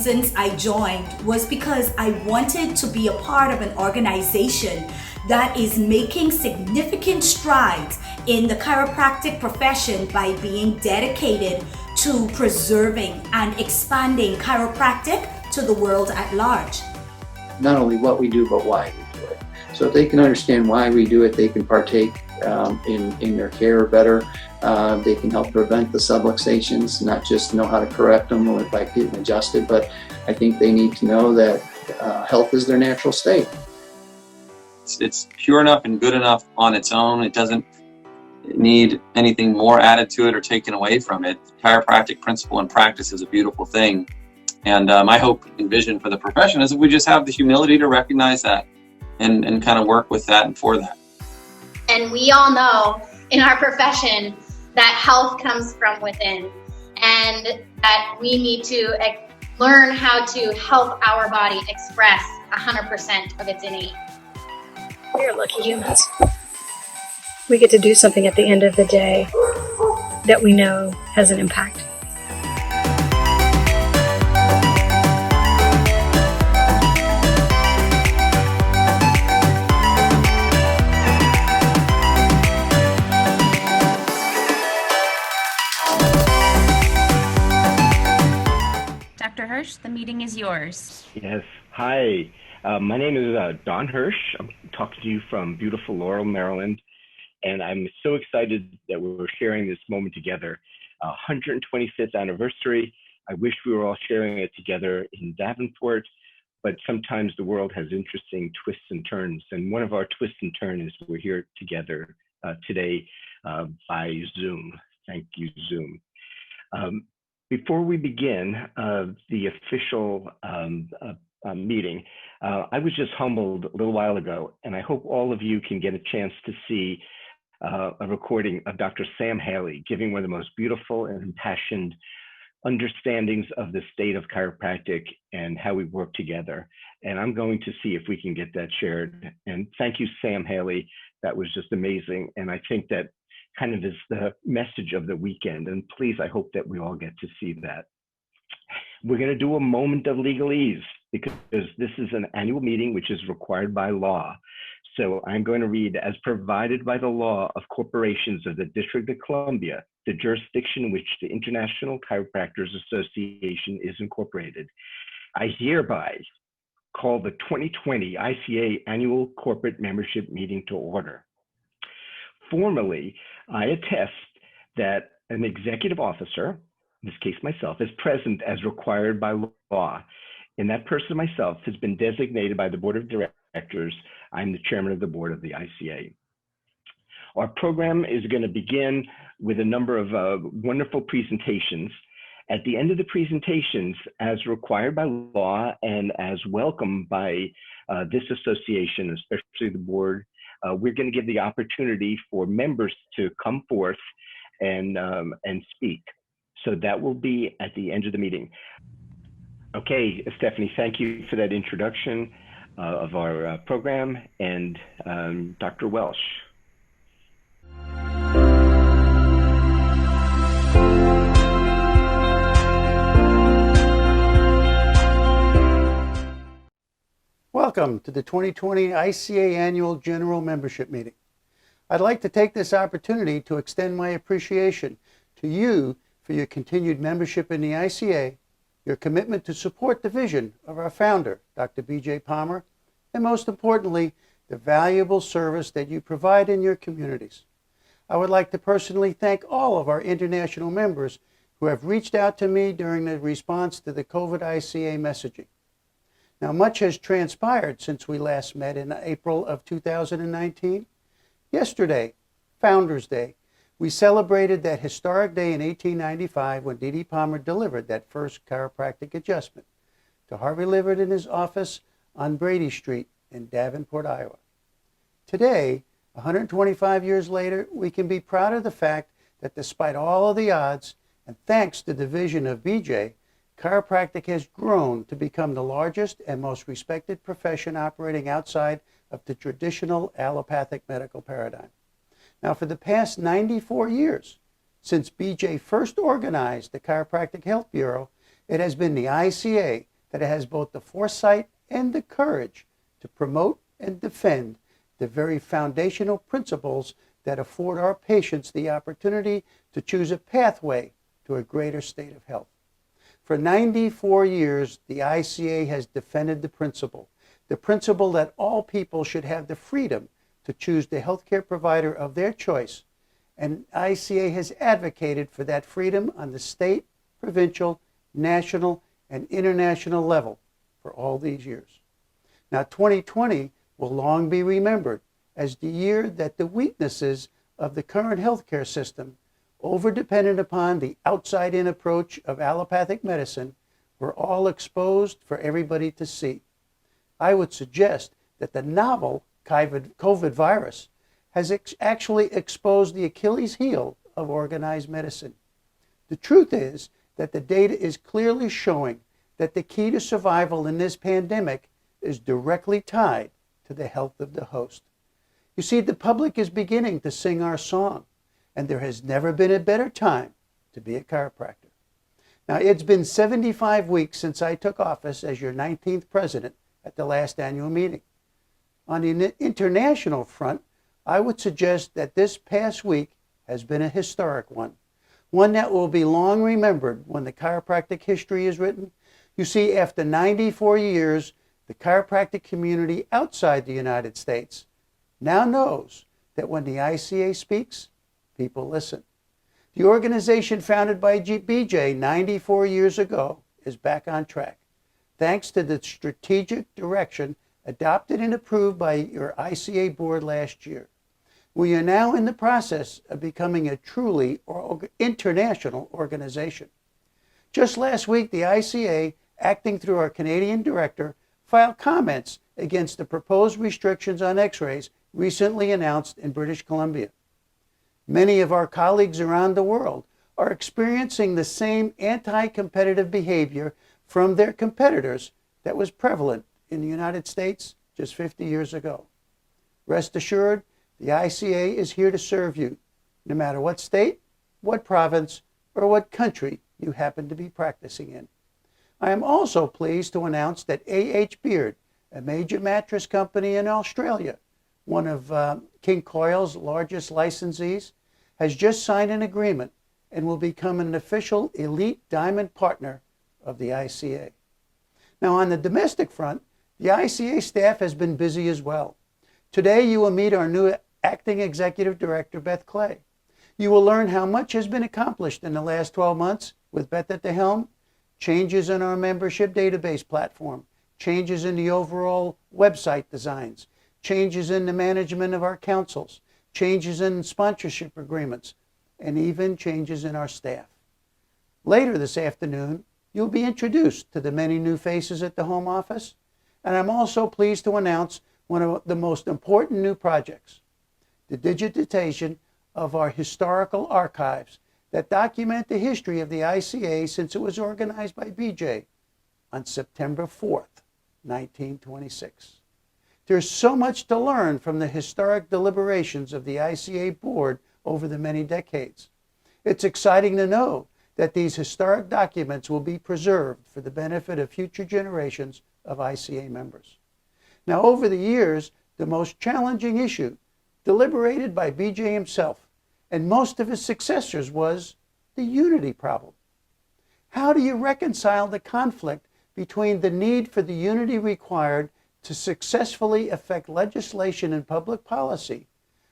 reasons I joined was because I wanted to be a part of an organization that is making significant strides in the chiropractic profession by being dedicated to preserving and expanding chiropractic to the world at large. Not only what we do, but why we do it. So if they can understand why we do it, they can partake in their care better. They can help prevent the subluxations, not just know how to correct them or by getting adjusted, but I think they need to know that health is their natural state. It's pure enough and good enough on its own. It doesn't need anything more added to it or taken away from it. Chiropractic principle and practice is a beautiful thing. And my hope and vision for the profession is that we just have the humility to recognize that and kind of work with that and for that. And we all know in our profession that health comes from within, and that we need to learn how to help our body express 100% of its innate. We are lucky humans. We get to do something at the end of the day that we know has an impact. Dr. Hirsch, the meeting is yours. Yes. Hi. My name is Don Hirsch. I'm talking to you from beautiful Laurel, Maryland. And I'm so excited that we're sharing this moment together. 125th anniversary. I wish we were all sharing it together in Davenport, but sometimes the world has interesting twists and turns. And one of our twists and turns is we're here together today by Zoom. Thank you, Zoom. Before we begin the official meeting, I was just humbled a little while ago, and I hope all of you can get a chance to see a recording of Dr. Sam Haley giving one of the most beautiful and impassioned understandings of the state of chiropractic and how we work together. And I'm going to see if we can get that shared. And thank you, Sam Haley. That was just amazing. And I think that kind of is the message of the weekend. And please, I hope that we all get to see that. We're going to do a moment of legalese because this is an annual meeting which is required by law. So I'm going to read, as provided by the law of corporations of the District of Columbia, the jurisdiction in which the International Chiropractors Association is incorporated. I hereby call the 2020 ICA Annual Corporate Membership Meeting to order. Formally, I attest that an executive officer, in this case myself, is present as required by law. And that person myself has been designated by the Board of Directors. I'm the chairman of the board of the ICA. Our program is going to begin with a number of wonderful presentations. At the end of the presentations, as required by law and as welcomed by this association, especially the board, we're going to give the opportunity for members to come forth and speak. So that will be at the end of the meeting. Okay, Stephanie, thank you for that introduction of our program, and Dr. Welsh. Welcome to the 2020 ICA Annual General Membership Meeting. I'd like to take this opportunity to extend my appreciation to you for your continued membership in the ICA, your commitment to support the vision of our founder, Dr. B.J. Palmer, and most importantly, the valuable service that you provide in your communities. I would like to personally thank all of our international members who have reached out to me during the response to the COVID ICA messaging. Now, much has transpired since we last met in April of 2019. Yesterday, Founders Day, we celebrated that historic day in 1895 when D.D. Palmer delivered that first chiropractic adjustment to Harvey Livard in his office on Brady Street in Davenport, Iowa. Today, 125 years later, we can be proud of the fact that despite all of the odds, and thanks to the vision of BJ, chiropractic has grown to become the largest and most respected profession operating outside of the traditional allopathic medical paradigm. Now, for the past 94 years, since BJ first organized the Chiropractic Health Bureau, it has been the ICA that it has both the foresight and the courage to promote and defend the very foundational principles that afford our patients the opportunity to choose a pathway to a greater state of health. For 94 years, the ICA has defended the principle that all people should have the freedom to choose the healthcare provider of their choice, and ICA has advocated for that freedom on the state, provincial, national, and international level for all these years. Now, 2020 will long be remembered as the year that the weaknesses of the current healthcare system, over-dependent upon the outside-in approach of allopathic medicine, were all exposed for everybody to see. I would suggest that the novel COVID virus has actually exposed the Achilles heel of organized medicine. The truth is that the data is clearly showing that the key to survival in this pandemic is directly tied to the health of the host. You see, the public is beginning to sing our song, and there has never been a better time to be a chiropractor. Now, it's been 75 weeks since I took office as your 19th president at the last annual meeting. On the international front, I would suggest that this past week has been a historic one that will be long remembered when the chiropractic history is written. You see, after 94 years, the chiropractic community outside the United States now knows that when the ICA speaks, people listen. The organization founded by BJ 94 years ago is back on track, thanks to the strategic direction adopted and approved by your ICA board last year. We are now in the process of becoming a truly international organization. Just last week, the ICA, acting through our Canadian director, filed comments against the proposed restrictions on x-rays recently announced in British Columbia. Many of our colleagues around the world are experiencing the same anti-competitive behavior from their competitors that was prevalent in the United States just 50 years ago. Rest assured, the ICA is here to serve you, no matter what state, what province, or what country you happen to be practicing in. I am also pleased to announce that A.H. Beard, a major mattress company in Australia, one of King Coil's largest licensees, has just signed an agreement and will become an official elite diamond partner of the ICA. Now, on the domestic front, the ICA staff has been busy as well. Today, you will meet our new Acting Executive Director, Beth Clay. You will learn how much has been accomplished in the last 12 months with Beth at the helm, changes in our membership database platform, changes in the overall website designs, changes in the management of our councils, changes in sponsorship agreements, and even changes in our staff. Later this afternoon, you'll be introduced to the many new faces at the home office, and I'm also pleased to announce one of the most important new projects, the digitization of our historical archives that document the history of the ICA since it was organized by BJ on September 4th, 1926. There's so much to learn from the historic deliberations of the ICA board over the many decades. It's exciting to know that these historic documents will be preserved for the benefit of future generations of ICA members. Now, over the years, the most challenging issue deliberated by BJ himself and most of his successors was the unity problem. How do you reconcile the conflict between the need for the unity required to successfully affect legislation and public policy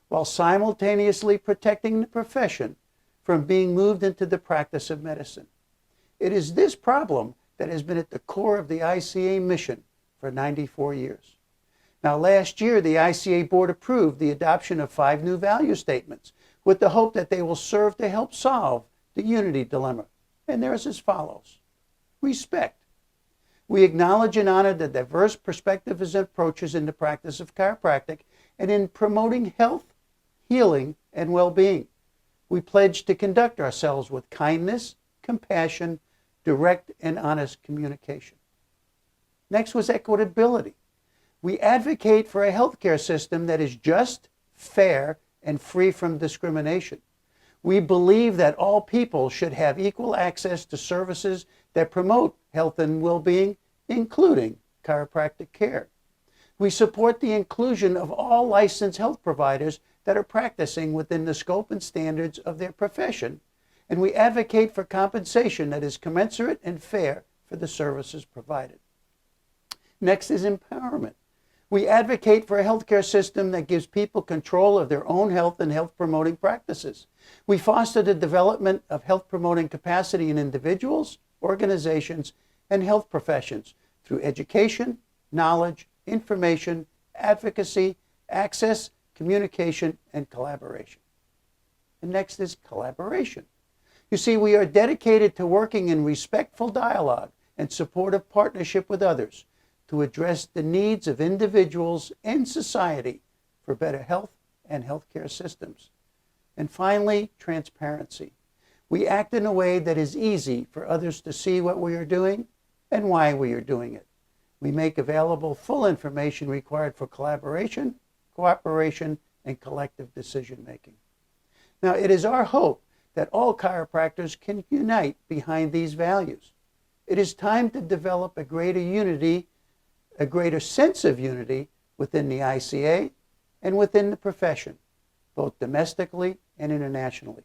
while simultaneously protecting the profession from being moved into the practice of medicine? It is this problem that has been at the core of the ICA mission for 94 years. Now, last year, the ICA board approved the adoption of 5 new value statements with the hope that they will serve to help solve the unity dilemma. And they're as follows. Respect. We acknowledge and honor the diverse perspectives and approaches in the practice of chiropractic and in promoting health, healing, and well-being. We pledge to conduct ourselves with kindness, compassion, direct and honest communication. Next was equitability. We advocate for a healthcare system that is just, fair, and free from discrimination. We believe that all people should have equal access to services that promote health and well-being including chiropractic care. We support the inclusion of all licensed health providers that are practicing within the scope and standards of their profession, and we advocate for compensation that is commensurate and fair for the services provided. Next is empowerment. We advocate for a healthcare system that gives people control of their own health and health-promoting practices. We foster the development of health-promoting capacity in individuals, organizations, and health professions through education, knowledge, information, advocacy, access, communication, and collaboration. And next is collaboration. You see, we are dedicated to working in respectful dialogue and supportive partnership with others to address the needs of individuals and society for better health and healthcare systems. And finally, transparency. We act in a way that is easy for others to see what we are doing and why we are doing it. We make available full information required for collaboration, cooperation, and collective decision making. Now, it is our hope that all chiropractors can unite behind these values. It is time to develop a greater unity, a greater sense of unity within the ICA and within the profession, both domestically and internationally.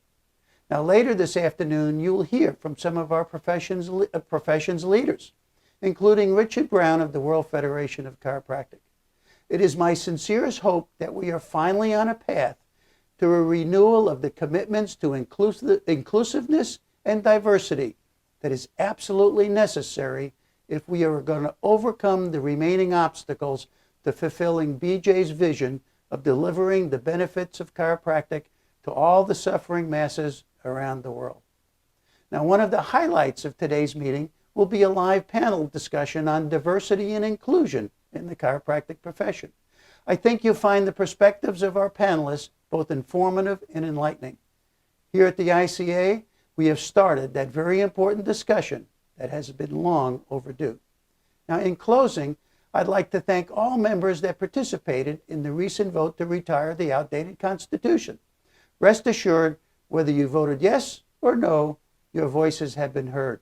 Now, later this afternoon, you will hear from some of our profession's leaders, including Richard Brown of the World Federation of Chiropractic. It is my sincerest hope that we are finally on a path to a renewal of the commitments to inclusiveness and diversity that is absolutely necessary if we are going to overcome the remaining obstacles to fulfilling BJ's vision of delivering the benefits of chiropractic to all the suffering masses around the world. Now, one of the highlights of today's meeting will be a live panel discussion on diversity and inclusion in the chiropractic profession. I think you'll find the perspectives of our panelists both informative and enlightening. Here at the ICA, we have started that very important discussion that has been long overdue. Now, in closing, I'd like to thank all members that participated in the recent vote to retire the outdated Constitution. Rest assured, whether you voted yes or no, your voices have been heard.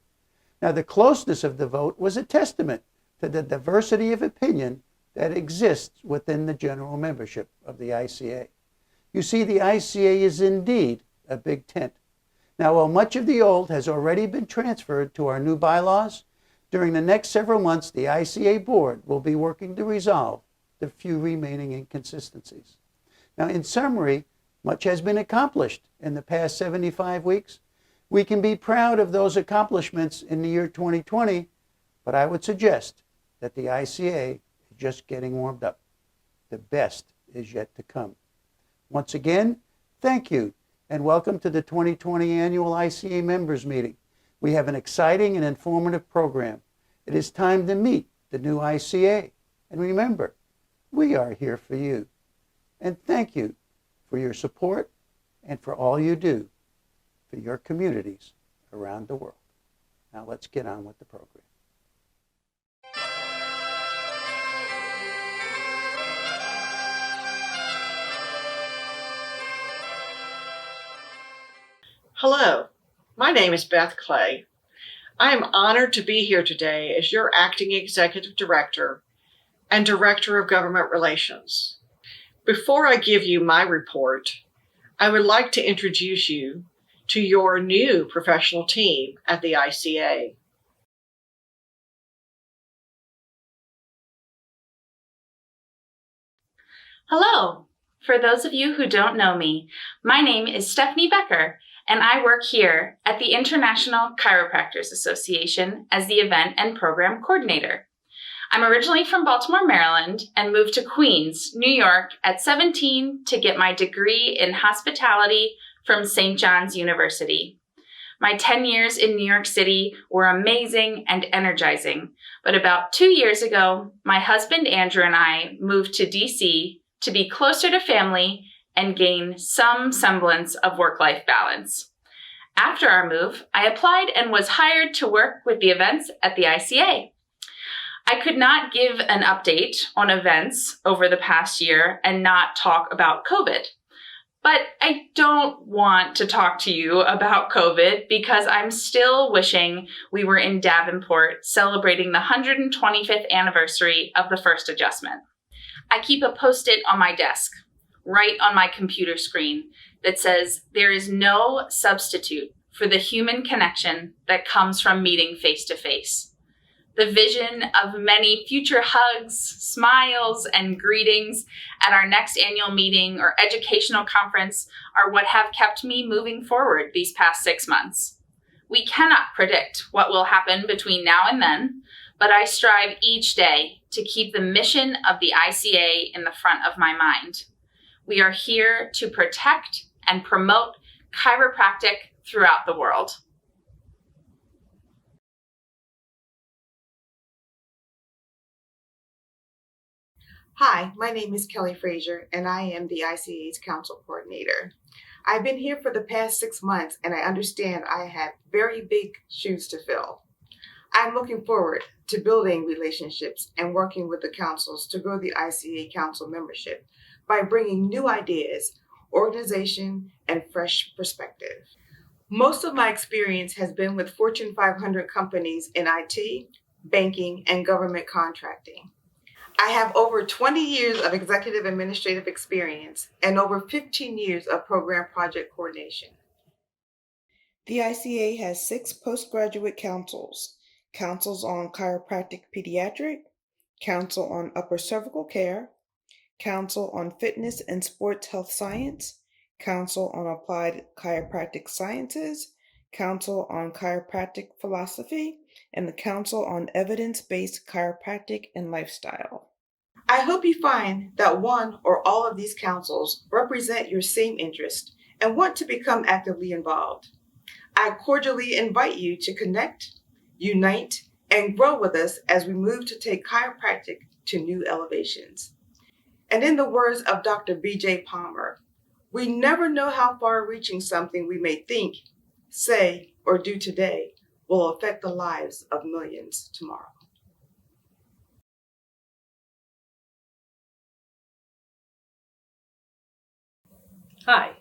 Now, the closeness of the vote was a testament to the diversity of opinion that exists within the general membership of the ICA. You see, the ICA is indeed a big tent. Now, while much of the old has already been transferred to our new bylaws, during the next several months, the ICA board will be working to resolve the few remaining inconsistencies. Now, in summary, much has been accomplished in the past 75 weeks. We can be proud of those accomplishments in the year 2020, but I would suggest that the ICA is just getting warmed up. The best is yet to come. Once again, thank you, and welcome to the 2020 Annual ICA Members Meeting. We have an exciting and informative program. It is time to meet the new ICA. And remember, we are here for you. And thank you for your support and for all you do for your communities around the world. Now let's get on with the program. Hello, my name is Beth Clay. I am honored to be here today as your Acting Executive Director and Director of Government Relations. Before I give you my report, I would like to introduce you to your new professional team at the ICA. Hello. For those of you who don't know me, my name is Stephanie Becker, and I work here at the International Chiropractors Association as the Event and Program Coordinator. I'm originally from Baltimore, Maryland, and moved to Queens, New York at 17 to get my degree in hospitality from St. John's University. My 10 years in New York City were amazing and energizing, but about 2 years ago, my husband Andrew and I moved to DC to be closer to family and gain some semblance of work-life balance. After our move, I applied and was hired to work with the events at the ICA. I could not give an update on events over the past year and not talk about COVID. But I don't want to talk to you about COVID because I'm still wishing we were in Davenport celebrating the 125th anniversary of the first adjustment. I keep a Post-it on my desk, right on my computer screen, that says there is no substitute for the human connection that comes from meeting face to face. The vision of many future hugs, smiles, and greetings at our next annual meeting or educational conference are what have kept me moving forward these past 6 months. We cannot predict what will happen between now and then, but I strive each day to keep the mission of the ICA in the front of my mind. We are here to protect and promote chiropractic throughout the world. Hi, my name is Kelly Frazier, and I am the ICA's Council Coordinator. I've been here for the past 6 months, and I understand I have very big shoes to fill. I'm looking forward to building relationships and working with the councils to grow the ICA Council membership by bringing new ideas, organization, and fresh perspective. Most of my experience has been with Fortune 500 companies in IT, banking, and government contracting. I have over 20 years of executive administrative experience and over 15 years of program project coordination. The ICA has 6 postgraduate councils: councils on chiropractic pediatric, council on upper cervical care, council on fitness and sports health science, council on applied chiropractic sciences, council on chiropractic philosophy, and the council on evidence-based chiropractic and lifestyle. I hope you find that one or all of these councils represent your same interest and want to become actively involved. I cordially invite you to connect, unite, and grow with us as we move to take chiropractic to new elevations. And in the words of Dr. B.J. Palmer, we never know how far-reaching something we may think, say, or do today will affect the lives of millions tomorrow. Hi,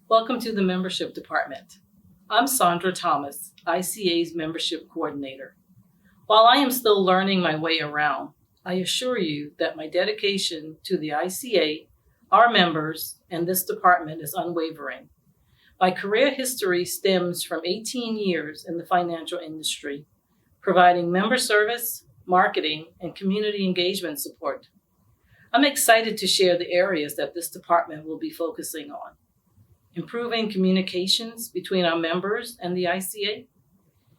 welcome to the Membership Department. I'm Sandra Thomas, ICA's Membership Coordinator. While I am still learning my way around, I assure you that my dedication to the ICA, our members, and this department is unwavering. My career history stems from 18 years in the financial industry, providing member service, marketing, and community engagement support. I'm excited to share the areas that this department will be focusing on: improving communications between our members and the ICA,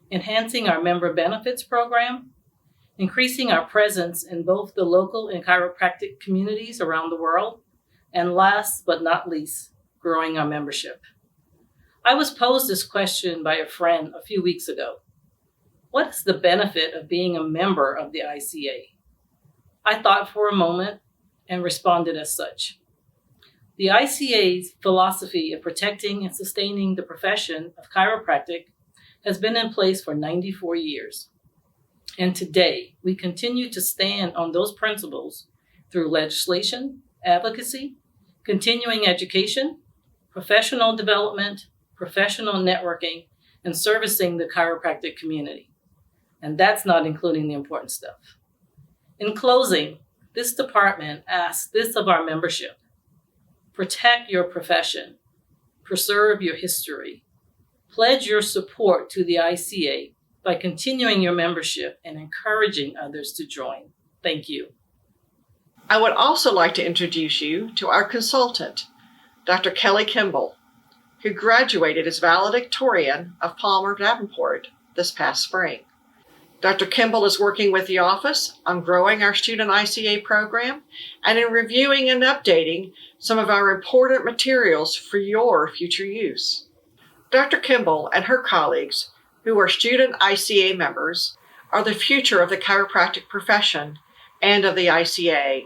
enhancing our member benefits program, increasing our presence in both the local and chiropractic communities around the world, and last but not least, growing our membership. I was posed this question by a friend a few weeks ago. What is the benefit of being a member of the ICA? I thought for a moment and responded as such. The ICA's philosophy of protecting and sustaining the profession of chiropractic has been in place for 94 years. And today, we continue to stand on those principles through legislation, advocacy, continuing education, professional development, professional networking, and servicing the chiropractic community. And that's not including the important stuff. In closing, this department asks this of our membership: protect your profession, preserve your history, pledge your support to the ICA by continuing your membership and encouraging others to join. Thank you. I would also like to introduce you to our consultant, Dr. Kelly Kimball, who graduated as valedictorian of Palmer Davenport this past spring. Dr. Kimball is working with the office on growing our student ICA program and in reviewing and updating some of our important materials for your future use. Dr. Kimball and her colleagues, who are student ICA members, are the future of the chiropractic profession and of the ICA.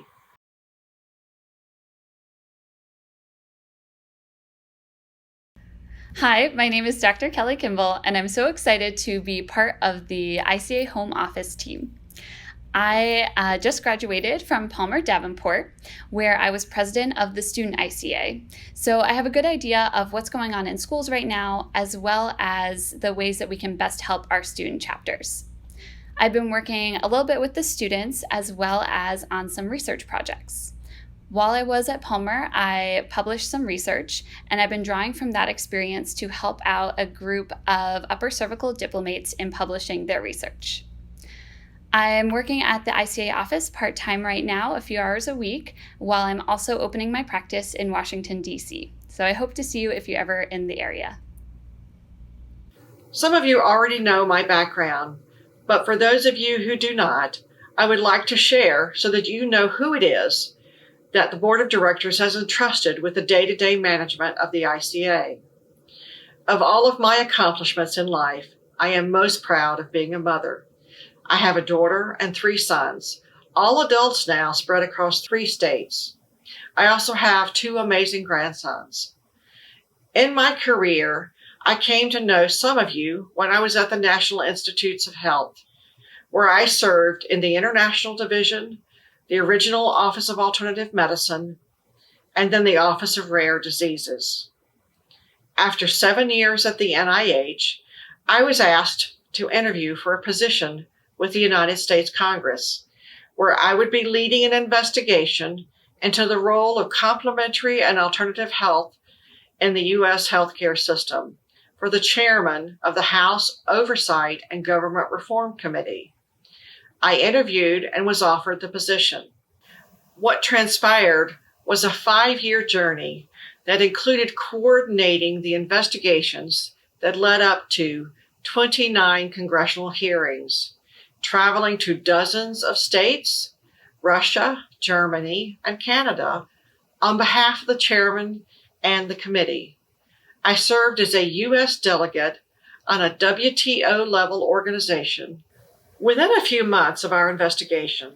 Hi, my name is Dr. Kelly Kimball, and I'm so excited to be part of the ICA Home Office team. I just graduated from Palmer Davenport, where I was president of the student ICA. So I have a good idea of what's going on in schools right now, as well as the ways that we can best help our student chapters. I've been working a little bit with the students as well as on some research projects. While I was at Palmer, I published some research, and I've been drawing from that experience to help out a group of upper cervical diplomates in publishing their research. I'm working at the ICA office part-time right now, a few hours a week, while I'm also opening my practice in Washington, D.C. So I hope to see you if you're ever in the area. Some of you already know my background, but for those of you who do not, I would like to share so that you know who it is that the Board of Directors has entrusted with the day-to-day management of the ICA. Of all of my accomplishments in life, I am most proud of being a mother. I have a daughter and 3 sons, all adults now spread across 3 states. I also have 2 amazing grandsons. In my career, I came to know some of you when I was at the National Institutes of Health, where I served in the International Division, the original Office of Alternative Medicine, and then the Office of Rare Diseases. After 7 years at the NIH, I was asked to interview for a position with the United States Congress, where I would be leading an investigation into the role of complementary and alternative health in the U.S. healthcare system for the chairman of the House Oversight and Government Reform Committee. I interviewed and was offered the position. What transpired was a 5-year journey that included coordinating the investigations that led up to 29 congressional hearings, traveling to dozens of states, Russia, Germany, and Canada on behalf of the chairman and the committee. I served as a U.S. delegate on a WTO-level organization. Within a few months of our investigation,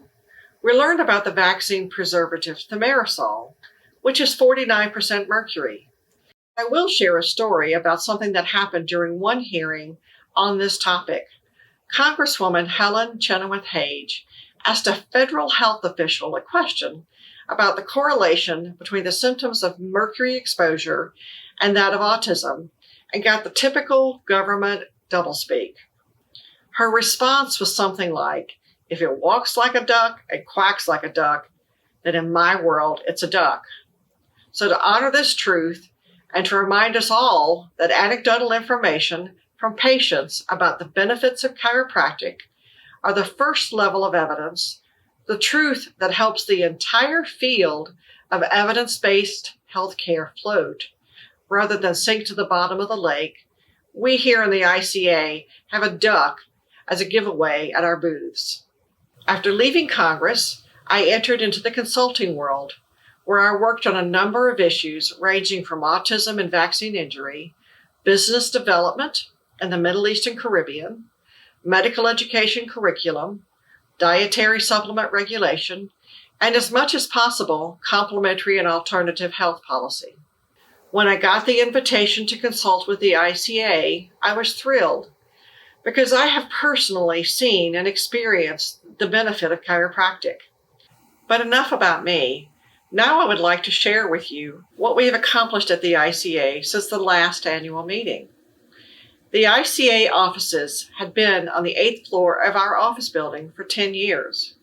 we learned about the vaccine preservative thimerosal, which is 49% mercury. I will share a story about something that happened during one hearing on this topic. Congresswoman Helen Chenoweth Hage asked a federal health official a question about the correlation between the symptoms of mercury exposure and that of autism, and got the typical government doublespeak. Her response was something like, "If it walks like a duck and quacks like a duck, then in my world, it's a duck." So to honor this truth and to remind us all that anecdotal information from patients about the benefits of chiropractic are the first level of evidence, the truth that helps the entire field of evidence-based healthcare float, rather than sink to the bottom of the lake, we here in the ICA have a duck as a giveaway at our booths. After leaving Congress, I entered into the consulting world, where I worked on a number of issues ranging from autism and vaccine injury, business development in the Middle East and Caribbean, medical education curriculum, dietary supplement regulation, and as much as possible, complementary and alternative health policy. When I got the invitation to consult with the ICA, I was thrilled because I have personally seen and experienced the benefit of chiropractic. But enough about me. Now I would like to share with you what we have accomplished at the ICA since the last annual meeting. The ICA offices had been on the 8th floor of our office building for 10 years.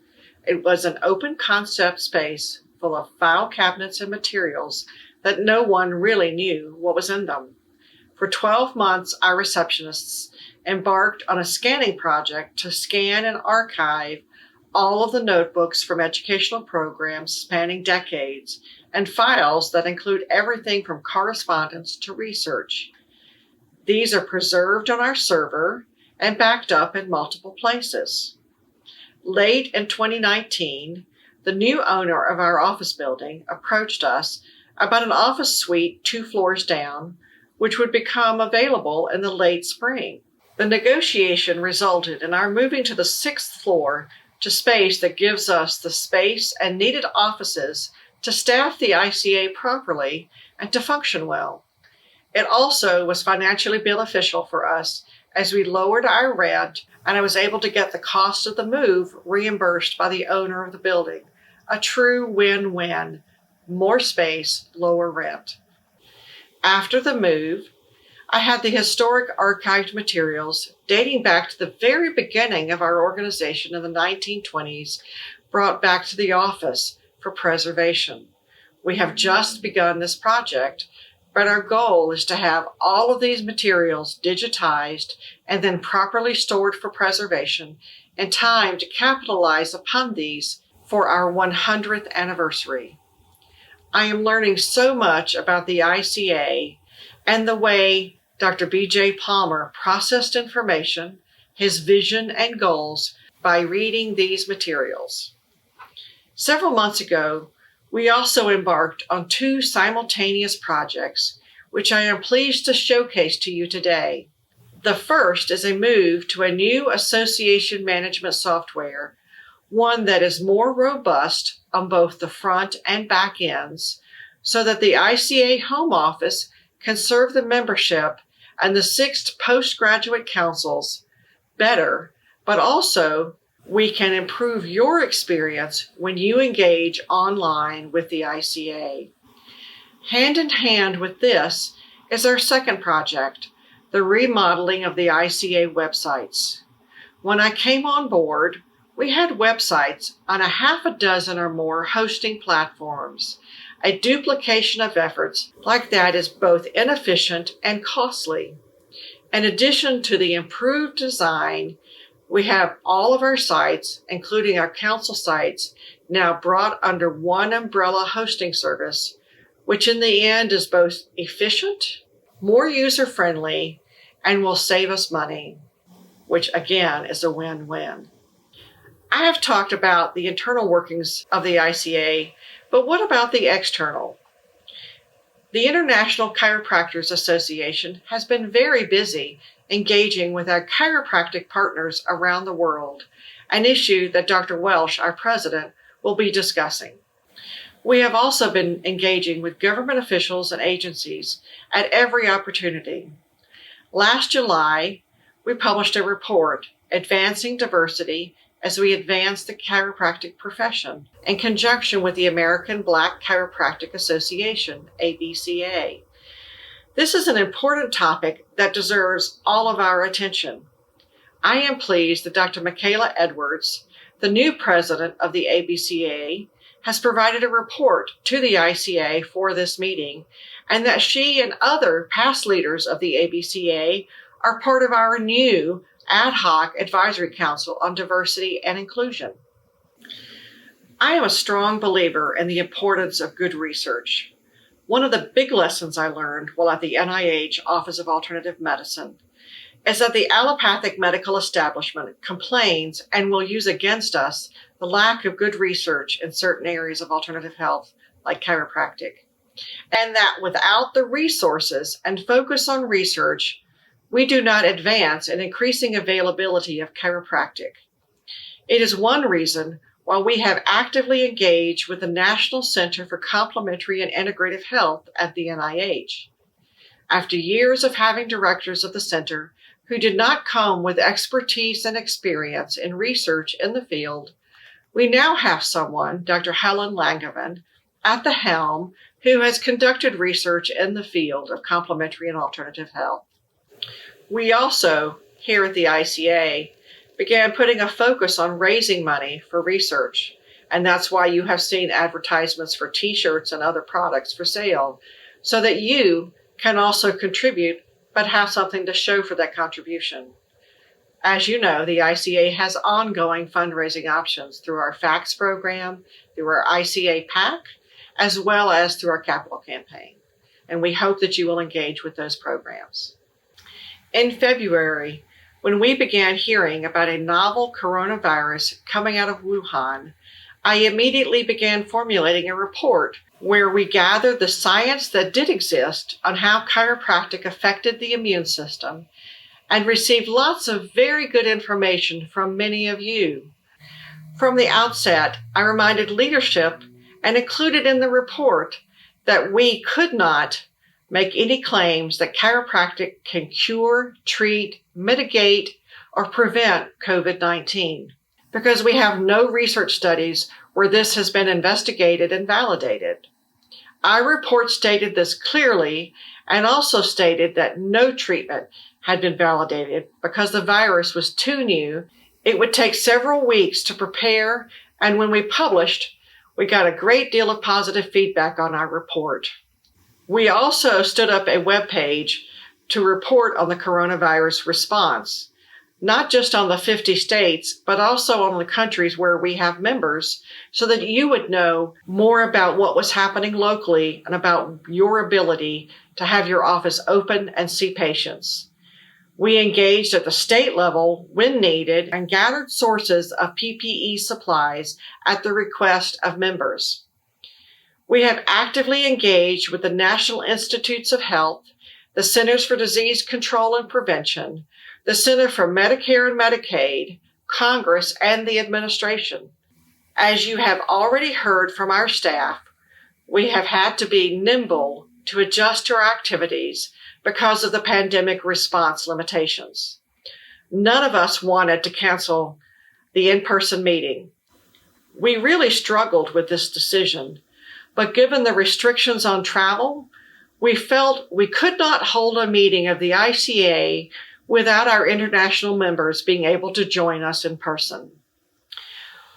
It was an open concept space full of file cabinets and materials that no one really knew what was in them. For 12 months, our receptionists embarked on a scanning project to scan and archive all of the notebooks from educational programs spanning decades and files that include everything from correspondence to research. These are preserved on our server and backed up in multiple places. Late in 2019, the new owner of our office building approached us about an office suite 2 floors down, which would become available in the late spring. The negotiation resulted in our moving to the 6th floor to space that gives us the space and needed offices to staff the ICA properly and to function well. It also was financially beneficial for us as we lowered our rent and I was able to get the cost of the move reimbursed by the owner of the building. A true win-win. More space, lower rent. After the move, I had the historic archived materials dating back to the very beginning of our organization in the 1920s brought back to the office for preservation. We have just begun this project, but our goal is to have all of these materials digitized and then properly stored for preservation in time to capitalize upon these for our 100th anniversary. I am learning so much about the ICA and the way Dr. B.J. Palmer processed information, his vision and goals by reading these materials. Several months ago, we also embarked on 2 simultaneous projects, which I am pleased to showcase to you today. The first is a move to a new association management software, one that is more robust on both the front and back ends, so that the ICA home office can serve the membership and the 6 postgraduate councils better, but also we can improve your experience when you engage online with the ICA. Hand in hand with this is our second project, the remodeling of the ICA websites. When I came on board, we had websites on a half a dozen or more hosting platforms. A duplication of efforts like that is both inefficient and costly. In addition to the improved design, we have all of our sites, including our council sites, now brought under one umbrella hosting service, which in the end is both efficient, more user-friendly, and will save us money, which again is a win-win. I have talked about the internal workings of the ICA, but what about the external? The International Chiropractors Association has been very busy engaging with our chiropractic partners around the world, an issue that Dr. Welsh, our president, will be discussing. We have also been engaging with government officials and agencies at every opportunity. Last July, we published a report, Advancing Diversity as we Advance the Chiropractic Profession, in conjunction with the American Black Chiropractic Association, ABCA. This is an important topic that deserves all of our attention. I am pleased that Dr. Michaela Edwards, the new president of the ABCA, has provided a report to the ICA for this meeting, and that she and other past leaders of the ABCA are part of our new ad hoc advisory council on diversity and inclusion. I am a strong believer in the importance of good research. One of the big lessons I learned while at the NIH Office of Alternative Medicine is that the allopathic medical establishment complains and will use against us the lack of good research in certain areas of alternative health, like chiropractic, and that without the resources and focus on research, we do not advance in increasing availability of chiropractic. It is one reason why we have actively engaged with the National Center for Complementary and Integrative Health at the NIH. After years of having directors of the center who did not come with expertise and experience in research in the field, we now have someone, Dr. Helen Langevin, at the helm who has conducted research in the field of complementary and alternative health. We also, here at the ICA, began putting a focus on raising money for research, and that's why you have seen advertisements for t-shirts and other products for sale, so that you can also contribute but have something to show for that contribution. As you know, the ICA has ongoing fundraising options through our FACTS program, through our ICA PAC, as well as through our capital campaign, and we hope that you will engage with those programs. In February, when we began hearing about a novel coronavirus coming out of Wuhan, I immediately began formulating a report where we gathered the science that did exist on how chiropractic affected the immune system and received lots of very good information from many of you. From the outset, I reminded leadership and included in the report that we could not make any claims that chiropractic can cure, treat, mitigate, or prevent COVID-19, because we have no research studies where this has been investigated and validated. Our report stated this clearly and also stated that no treatment had been validated because the virus was too new. It would take several weeks to prepare, and when we published, we got a great deal of positive feedback on our report. We also stood up a web page to report on the coronavirus response, not just on the 50 states, but also on the countries where we have members, so that you would know more about what was happening locally and about your ability to have your office open and see patients. We engaged at the state level when needed and gathered sources of PPE supplies at the request of members. We have actively engaged with the National Institutes of Health, the Centers for Disease Control and Prevention, the Center for Medicare and Medicaid, Congress, and the administration. As you have already heard from our staff, we have had to be nimble to adjust our activities because of the pandemic response limitations. None of us wanted to cancel the in-person meeting. We really struggled with this decision, but given the restrictions on travel, we felt we could not hold a meeting of the ICA without our international members being able to join us in person.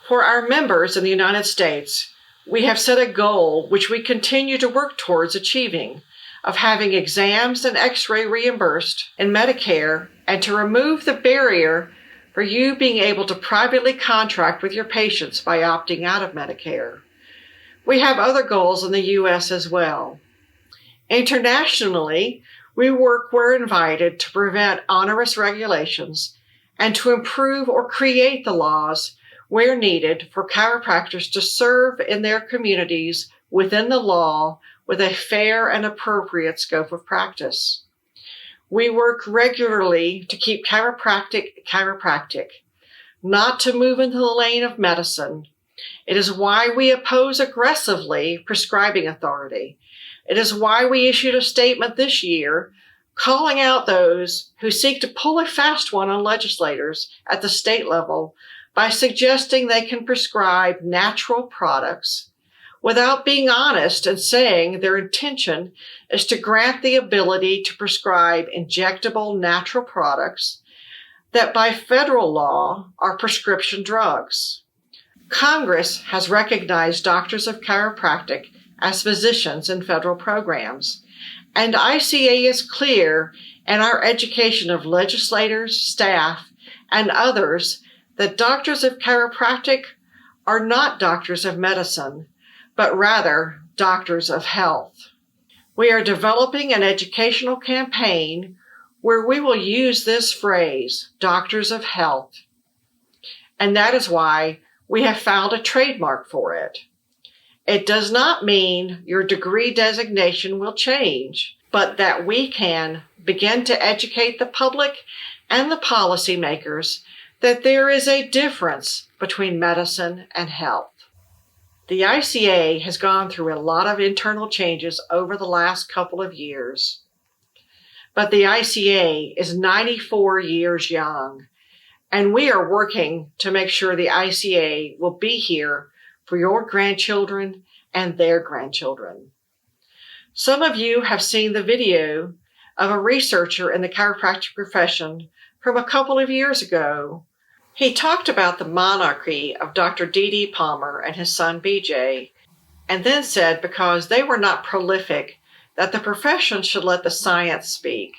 For our members in the United States, we have set a goal which we continue to work towards achieving, of having exams and x-ray reimbursed in Medicare, and to remove the barrier for you being able to privately contract with your patients by opting out of Medicare. We have other goals in the U.S. as well. Internationally, we work where invited to prevent onerous regulations and to improve or create the laws where needed for chiropractors to serve in their communities within the law with a fair and appropriate scope of practice. We work regularly to keep chiropractic, not to move into the lane of medicine. It is why we oppose aggressively prescribing authority. It is why we issued a statement this year calling out those who seek to pull a fast one on legislators at the state level by suggesting they can prescribe natural products without being honest and saying their intention is to grant the ability to prescribe injectable natural products that by federal law are prescription drugs. Congress has recognized doctors of chiropractic as physicians in federal programs, and ICA is clear in our education of legislators, staff, and others that doctors of chiropractic are not doctors of medicine, but rather doctors of health. We are developing an educational campaign where we will use this phrase, doctors of health, and that is why we have filed a trademark for it. It does not mean your degree designation will change, but that we can begin to educate the public and the policymakers that there is a difference between medicine and health. The ICA has gone through a lot of internal changes over the last couple of years, but the ICA is 94 years young, and we are working to make sure the ICA will be here for your grandchildren and their grandchildren. Some of you have seen the video of a researcher in the chiropractic profession from a couple of years ago. He talked about the monarchy of Dr. D.D. Palmer and his son BJ, and then said because they were not prolific, that the profession should let the science speak,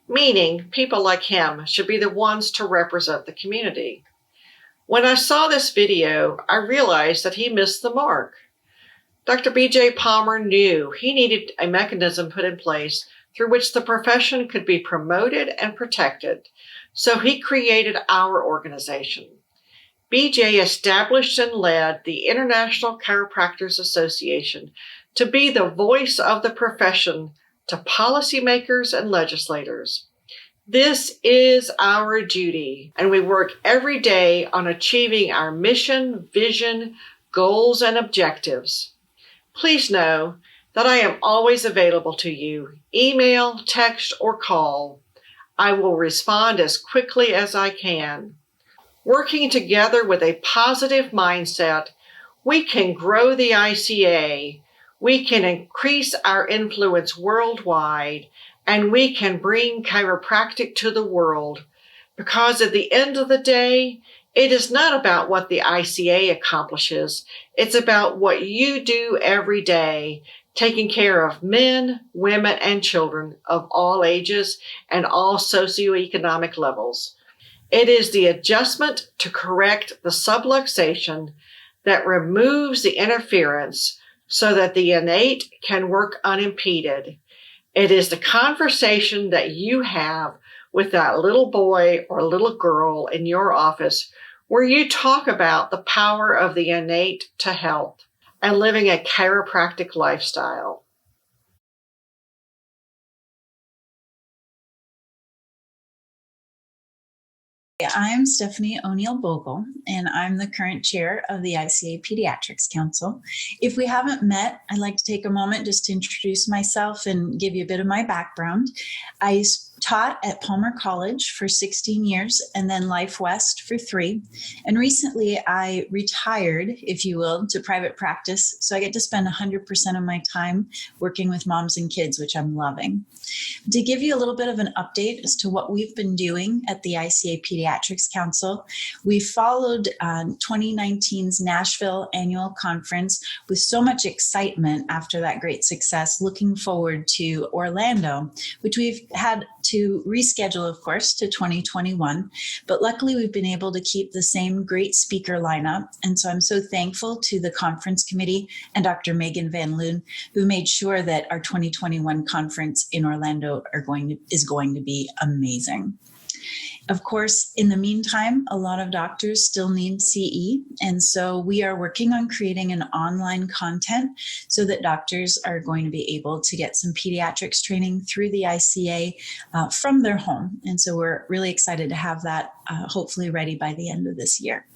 meaning people like him should be the ones to represent the community. When I saw this video, I realized that he missed the mark. Dr. B.J. Palmer knew he needed a mechanism put in place through which the profession could be promoted and protected, so he created our organization. B.J. established and led the International Chiropractors Association to be the voice of the profession to policymakers and legislators. This is our duty, and we work every day on achieving our mission, vision, goals, and objectives. Please know that I am always available to you, email, text, or call. I will respond as quickly as I can. Working together with a positive mindset, we can grow the ICA, we can increase our influence worldwide, and we can bring chiropractic to the world. Because at the end of the day, it is not about what the ICA accomplishes. It's about what you do every day, taking care of men, women, and children of all ages and all socioeconomic levels. It is the adjustment to correct the subluxation that removes the interference so that the innate can work unimpeded. It is the conversation that you have with that little boy or little girl in your office where you talk about the power of the innate to health and living a chiropractic lifestyle. I'm Stephanie O'Neill Bogle, and I'm the current chair of the ICA Pediatrics Council. If we haven't met, I'd like to take a moment just to introduce myself and give you a bit of my background. I taught at Palmer College for 16 years and then Life West for 3. And recently I retired, if you will, to private practice. So I get to spend 100% of my time working with moms and kids, which I'm loving. To give you a little bit of an update as to what we've been doing at the ICA Pediatrics Council, we followed 2019's Nashville annual conference with so much excitement after that great success, looking forward to Orlando, which we've had to reschedule, of course, to 2021. But luckily, we've been able to keep the same great speaker lineup. And so I'm so thankful to the conference committee and Dr. Megan Van Loon, who made sure that our 2021 conference in Orlando is going to be amazing. Of course, in the meantime, a lot of doctors still need CE. And so we are working on creating an online content so that doctors are going to be able to get some pediatrics training through the ICA from their home. And so we're really excited to have that hopefully ready by the end of this year.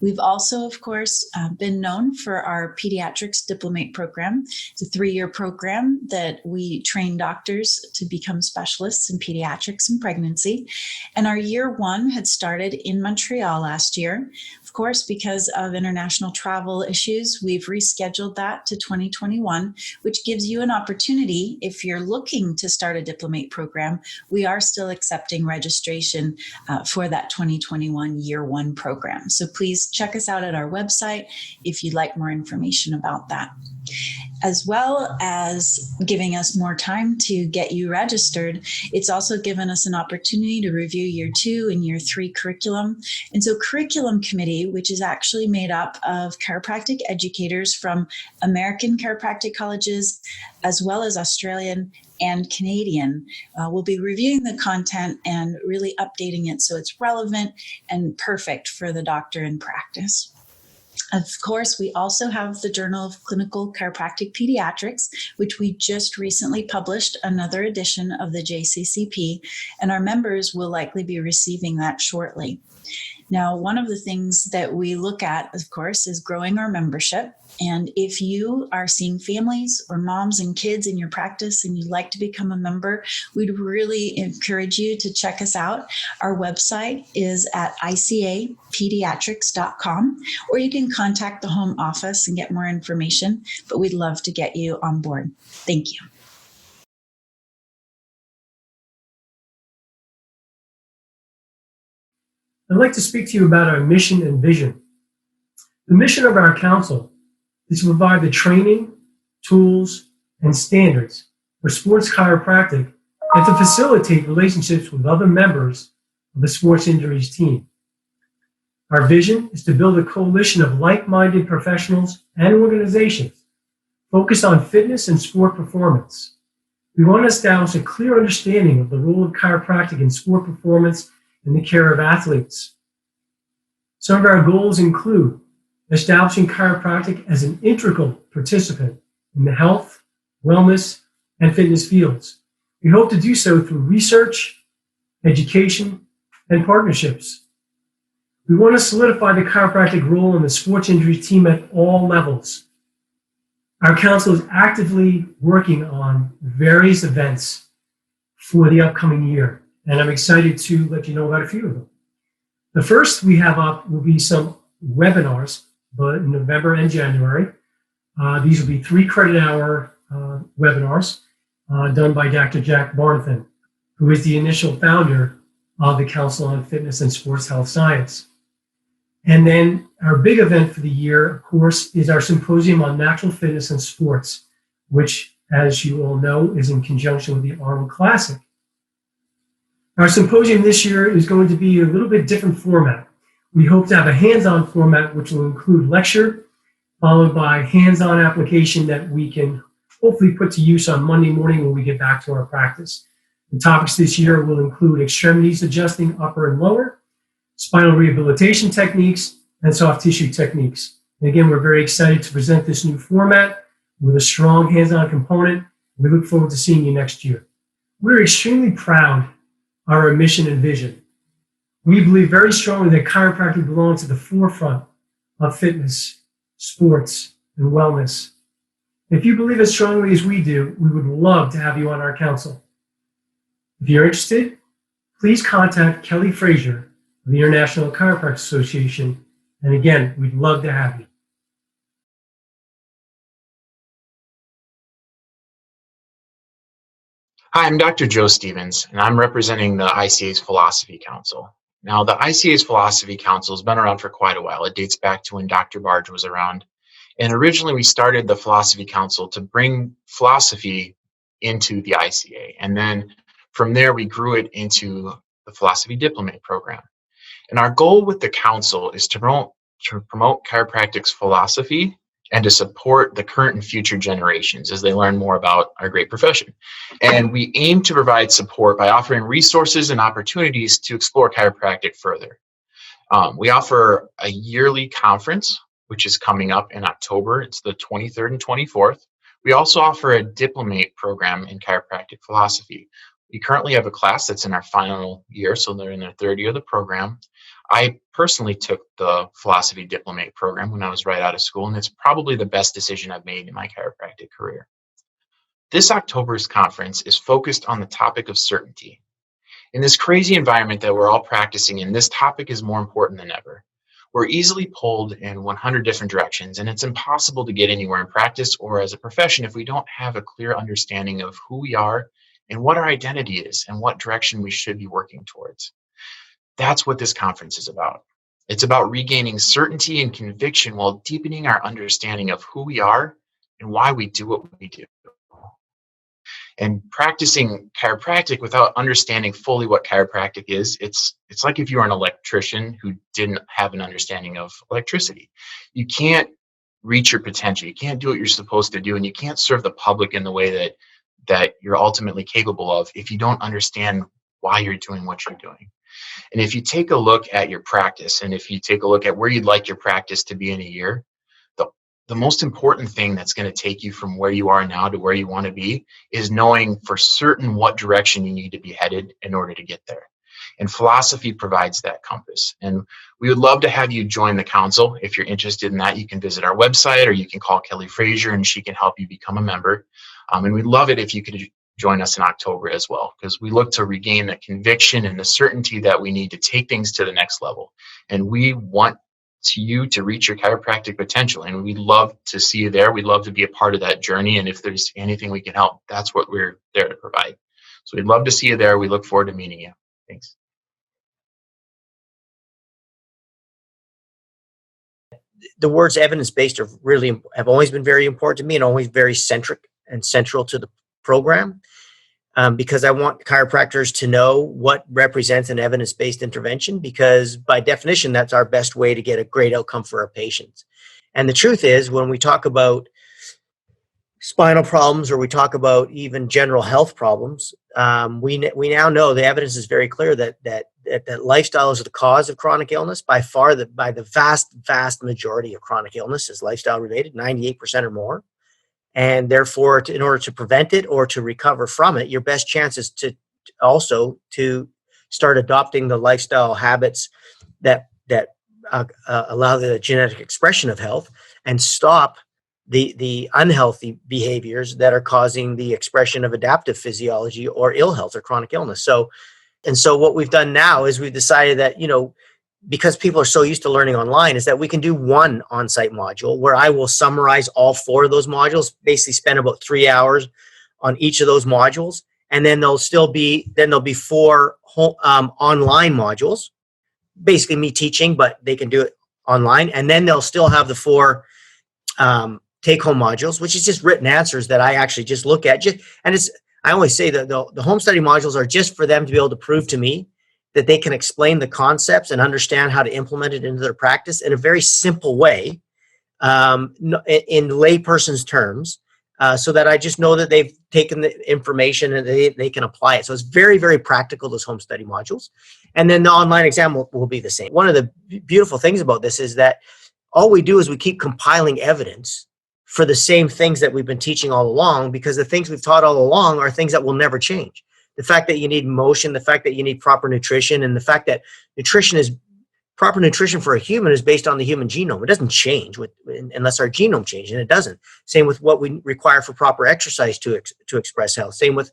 We've also, of course, been known for our Pediatrics Diplomate program. It's a 3-year program that we train doctors to become specialists in pediatrics and pregnancy. And our year 1 had started in Montreal last year. Of course, because of international travel issues, we've rescheduled that to 2021, which gives you an opportunity, if you're looking to start a Diplomate program, we are still accepting registration for that 2021 year 1 program. So please check us out at our website if you'd like more information about that. As well as giving us more time to get you registered, it's also given us an opportunity to review year 2 and year 3 curriculum. And so curriculum committee, which is actually made up of chiropractic educators from American chiropractic colleges, as well as Australian and Canadian, will be reviewing the content and really updating it so it's relevant and perfect for the doctor in practice. Of course, we also have the Journal of Clinical Chiropractic Pediatrics, which we just recently published another edition of the JCCP, and our members will likely be receiving that shortly. Now, one of the things that we look at, of course, is growing our membership. And if you are seeing families or moms and kids in your practice and you'd like to become a member, we'd really encourage you to check us out. Our website is at icapediatrics.com, or you can contact the home office and get more information, but we'd love to get you on board. Thank you. I'd like to speak to you about our mission and vision. The mission of our council is to provide the training, tools, and standards for sports chiropractic and to facilitate relationships with other members of the sports injuries team. Our vision is to build a coalition of like-minded professionals and organizations focused on fitness and sport performance. We want to establish a clear understanding of the role of chiropractic in sport performance in the care of athletes. Some of our goals include establishing chiropractic as an integral participant in the health, wellness, and fitness fields. We hope to do so through research, education, and partnerships. We want to solidify the chiropractic role in the sports injury team at all levels. Our council is actively working on various events for the upcoming year. and I'm excited to let you know about a few of them. The first we have up will be some webinars, but in November and January. These will be 3 credit hour webinars done by Dr. Jack Barnathan, who is the initial founder of the Council on Fitness and Sports Health Science. And then our big event for the year, of course, is our Symposium on Natural Fitness and Sports, which, as you all know, is in conjunction with the Arnold Classic. Our symposium this year is going to be a little bit different format. We hope to have a hands-on format, which will include lecture, followed by hands-on application that we can hopefully put to use on Monday morning when we get back to our practice. The topics this year will include extremities adjusting upper and lower, spinal rehabilitation techniques, and soft tissue techniques. And again, we're very excited to present this new format with a strong hands-on component. We look forward to seeing you next year. We're extremely proud of our mission and vision. We believe very strongly that chiropractic belongs to the forefront of fitness, sports, and wellness. If you believe as strongly as we do, we would love to have you on our council. If you're interested, please contact Kelly Frazier of the International Chiropractic Association. And again, we'd love to have you. Hi, I'm Dr. Joe Stevens, and I'm representing the ICA's Philosophy Council. Now, the ICA's Philosophy Council has been around for quite a while. It dates back to when Dr. Barge was around. And originally, we started the Philosophy Council to bring philosophy into the ICA. And then from there, we grew it into the Philosophy Diplomate program. And our goal with the council is to promote chiropractic's philosophy and to support the current and future generations as they learn more about our great profession. And we aim to provide support by offering resources and opportunities to explore chiropractic further. We offer a yearly conference, which is coming up in October. It's the 23rd and 24th. We also offer a diplomate program in chiropractic philosophy. We currently have a class that's in our final year, so they're in their third year of the program. I personally took the Philosophy Diplomate program when I was right out of school, and it's probably the best decision I've made in my chiropractic career. This October's conference is focused on the topic of certainty. In this crazy environment that we're all practicing in, this topic is more important than ever. We're easily pulled in 100 different directions, and it's impossible to get anywhere in practice or as a profession if we don't have a clear understanding of who we are and what our identity is and what direction we should be working towards. That's what this conference is about. It's about regaining certainty and conviction while deepening our understanding of who we are and why we do what we do. And practicing chiropractic without understanding fully what chiropractic is, it's like if you were an electrician who didn't have an understanding of electricity. You can't reach your potential. You can't do what you're supposed to do, and you can't serve the public in the way that you're ultimately capable of if you don't understand why you're doing what you're doing. And if you take a look at your practice, and if you take a look at where you'd like your practice to be in a year, the most important thing that's going to take you from where you are now to where you want to be is knowing for certain what direction you need to be headed in order to get there. And philosophy provides that compass. And we would love to have you join the council. If you're interested in that, you can visit our website or you can call Kelly Frazier and she can help you become a member. And we'd love it if you could join us in October as well, because we look to regain the conviction and the certainty that we need to take things to the next level. And we want you to reach your chiropractic potential. And we'd love to see you there. We'd love to be a part of that journey. And if there's anything we can help, that's what we're there to provide. So we'd love to see you there. We look forward to meeting you. Thanks. The words evidence-based have always been very important to me and always very centric and central to the program, because I want chiropractors to know what represents an evidence-based intervention, because by definition, that's our best way to get a great outcome for our patients. And the truth is, when we talk about spinal problems or we talk about even general health problems, we now know the evidence is very clear that lifestyle is the cause of chronic illness. By far, by the vast majority of chronic illness is lifestyle related, 98% or more. And therefore, in order to prevent it or to recover from it, your best chance is to start adopting the lifestyle habits that allow the genetic expression of health and stop the unhealthy behaviors that are causing the expression of adaptive physiology or ill health or chronic illness. So And so what we've done now is we've decided that, because people are so used to learning online, is that we can do one on-site module where I will summarize all 4 of those modules, basically spend about 3 hours on each of those modules. And then there'll be 4 online modules, basically me teaching, but they can do it online. And then they'll still have the 4 take-home modules, which is just written answers that I actually just look at. I always say that the home study modules are just for them to be able to prove to me that they can explain the concepts and understand how to implement it into their practice in a very simple way, in layperson's terms, so that I just know that they've taken the information and they can apply it. So it's very, very practical, those home study modules. And then the online exam will be the same. One of the beautiful things about this is that all we do is we keep compiling evidence for the same things that we've been teaching all along, because the things we've taught all along are things that will never change. The fact that you need motion, the fact that you need proper nutrition, and the fact that proper nutrition for a human is based on the human genome. It doesn't change unless our genome changes, and it doesn't. Same with what we require for proper exercise to express health. Same with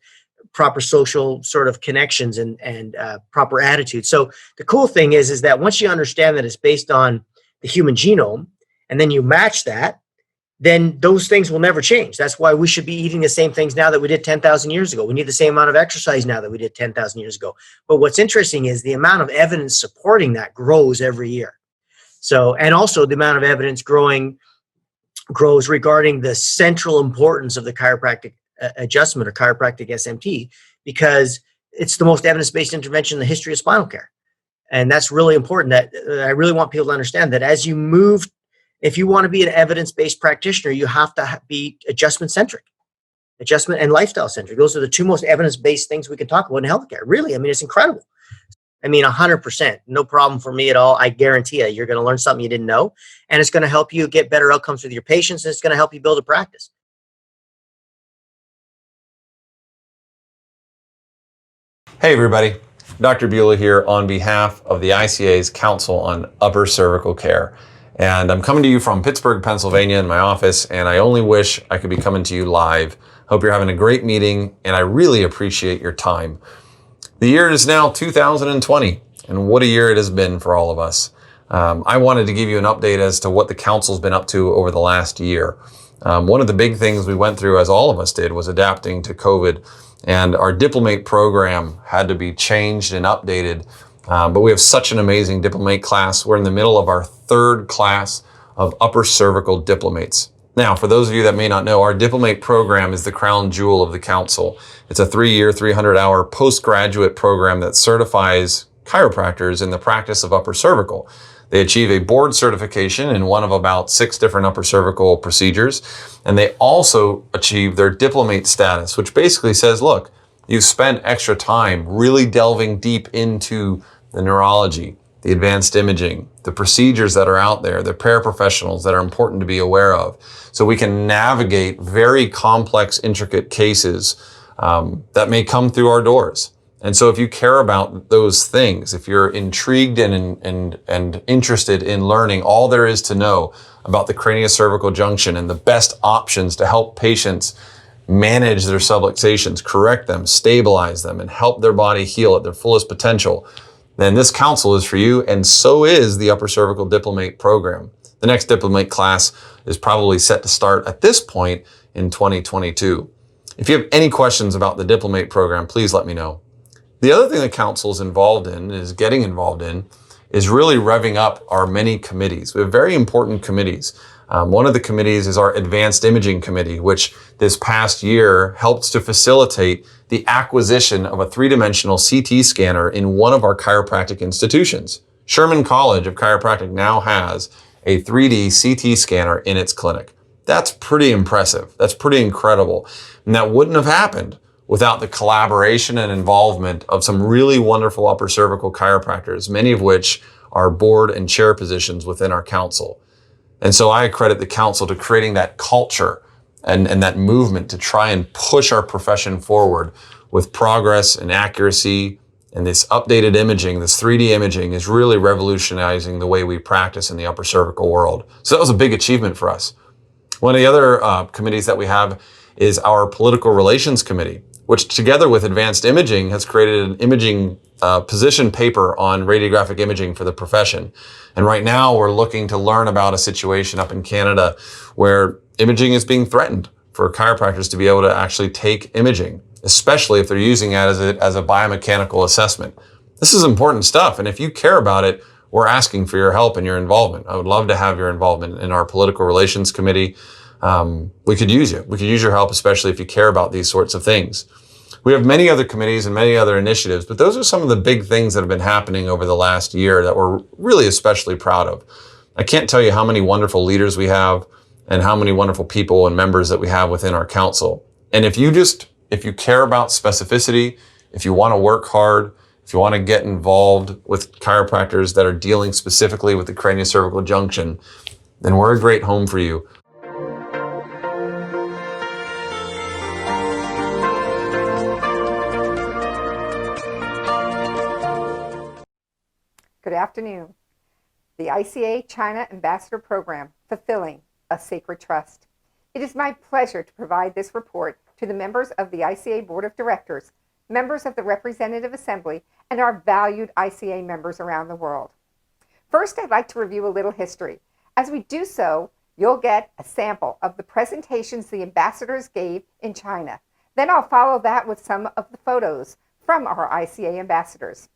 proper social sort of connections and proper attitude. So the cool thing is that once you understand that it's based on the human genome, and then you match that, then those things will never change. That's why we should be eating the same things now that we did 10,000 years ago. We need the same amount of exercise now that we did 10,000 years ago. But what's interesting is the amount of evidence supporting that grows every year. So, and also the amount of evidence grows regarding the central importance of the chiropractic adjustment or chiropractic SMT, because it's the most evidence-based intervention in the history of spinal care. And that's really important. That I really want people to understand that as you move, if you want to be an evidence-based practitioner, you have to be adjustment-centric, adjustment and lifestyle-centric. Those are the 2 most evidence-based things we can talk about in healthcare. Really, I mean, it's incredible. I mean, 100%, no problem for me at all. I guarantee you're going to learn something you didn't know, and it's going to help you get better outcomes with your patients, and it's going to help you build a practice. Hey everybody, Dr. Beulah here on behalf of the ICA's Council on Upper Cervical Care. And I'm coming to you from Pittsburgh, Pennsylvania in my office, and I only wish I could be coming to you live. Hope you're having a great meeting, and I really appreciate your time. The year is now 2020, and what a year it has been for all of us. I wanted to give you an update as to what the council's been up to over the last year. One of the big things we went through, as all of us did, was adapting to COVID, and our Diplomate program had to be changed and updated. But we have such an amazing Diplomate class. We're in the middle of our 3rd class of upper cervical diplomates. Now, for those of you that may not know, our Diplomate program is the crown jewel of the council. It's a 3-year, 300-hour postgraduate program that certifies chiropractors in the practice of upper cervical. They achieve a board certification in one of about 6 different upper cervical procedures. And they also achieve their Diplomate status, which basically says, look, you've spent extra time really delving deep into the neurology, the advanced imaging, the procedures that are out there, the paraprofessionals that are important to be aware of. So we can navigate very complex, intricate cases that may come through our doors. And so if you care about those things, if you're intrigued and interested in learning all there is to know about the craniocervical junction and the best options to help patients manage their subluxations, correct them, stabilize them, and help their body heal at their fullest potential, then this council is for you, and so is the Upper Cervical Diplomate program. The next Diplomate class is probably set to start at this point in 2022. If you have any questions about the Diplomate program, please let me know. The other thing the council is getting involved in, is really revving up our many committees. We have very important committees. One of the committees is our Advanced Imaging Committee, which this past year helped to facilitate the acquisition of a 3-dimensional CT scanner in one of our chiropractic institutions. Sherman College of Chiropractic now has a 3D CT scanner in its clinic. That's pretty impressive. That's pretty incredible. And that wouldn't have happened without the collaboration and involvement of some really wonderful upper cervical chiropractors, many of which are board and chair positions within our council. And so I credit the council to creating that culture and that movement to try and push our profession forward with progress and accuracy. And this updated imaging, this 3D imaging, is really revolutionizing the way we practice in the upper cervical world. So that was a big achievement for us. One of the other committees that we have is our Political Relations Committee, which together with Advanced Imaging has created an imaging position paper on radiographic imaging for the profession. And right now we're looking to learn about a situation up in Canada where imaging is being threatened for chiropractors to be able to actually take imaging, especially if they're using it as a biomechanical assessment. This is important stuff. And if you care about it, we're asking for your help and your involvement. I would love to have your involvement in our political relations committee. We could use you. We could use your help, especially if you care about these sorts of things. We have many other committees and many other initiatives, but those are some of the big things that have been happening over the last year that we're really especially proud of. I can't tell you how many wonderful leaders we have and how many wonderful people and members that we have within our council. And if you care about specificity, if you want to work hard, if you want to get involved with chiropractors that are dealing specifically with the craniocervical junction, then we're a great home for you. Good afternoon. The ICA China Ambassador Program, fulfilling a sacred trust. It is my pleasure to provide this report to the members of the ICA Board of Directors, members of the Representative Assembly, and our valued ICA members around the world. First, I'd like to review a little history. As we do so, you'll get a sample of the presentations the ambassadors gave in China. Then I'll follow that with some of the photos from our ICA ambassadors.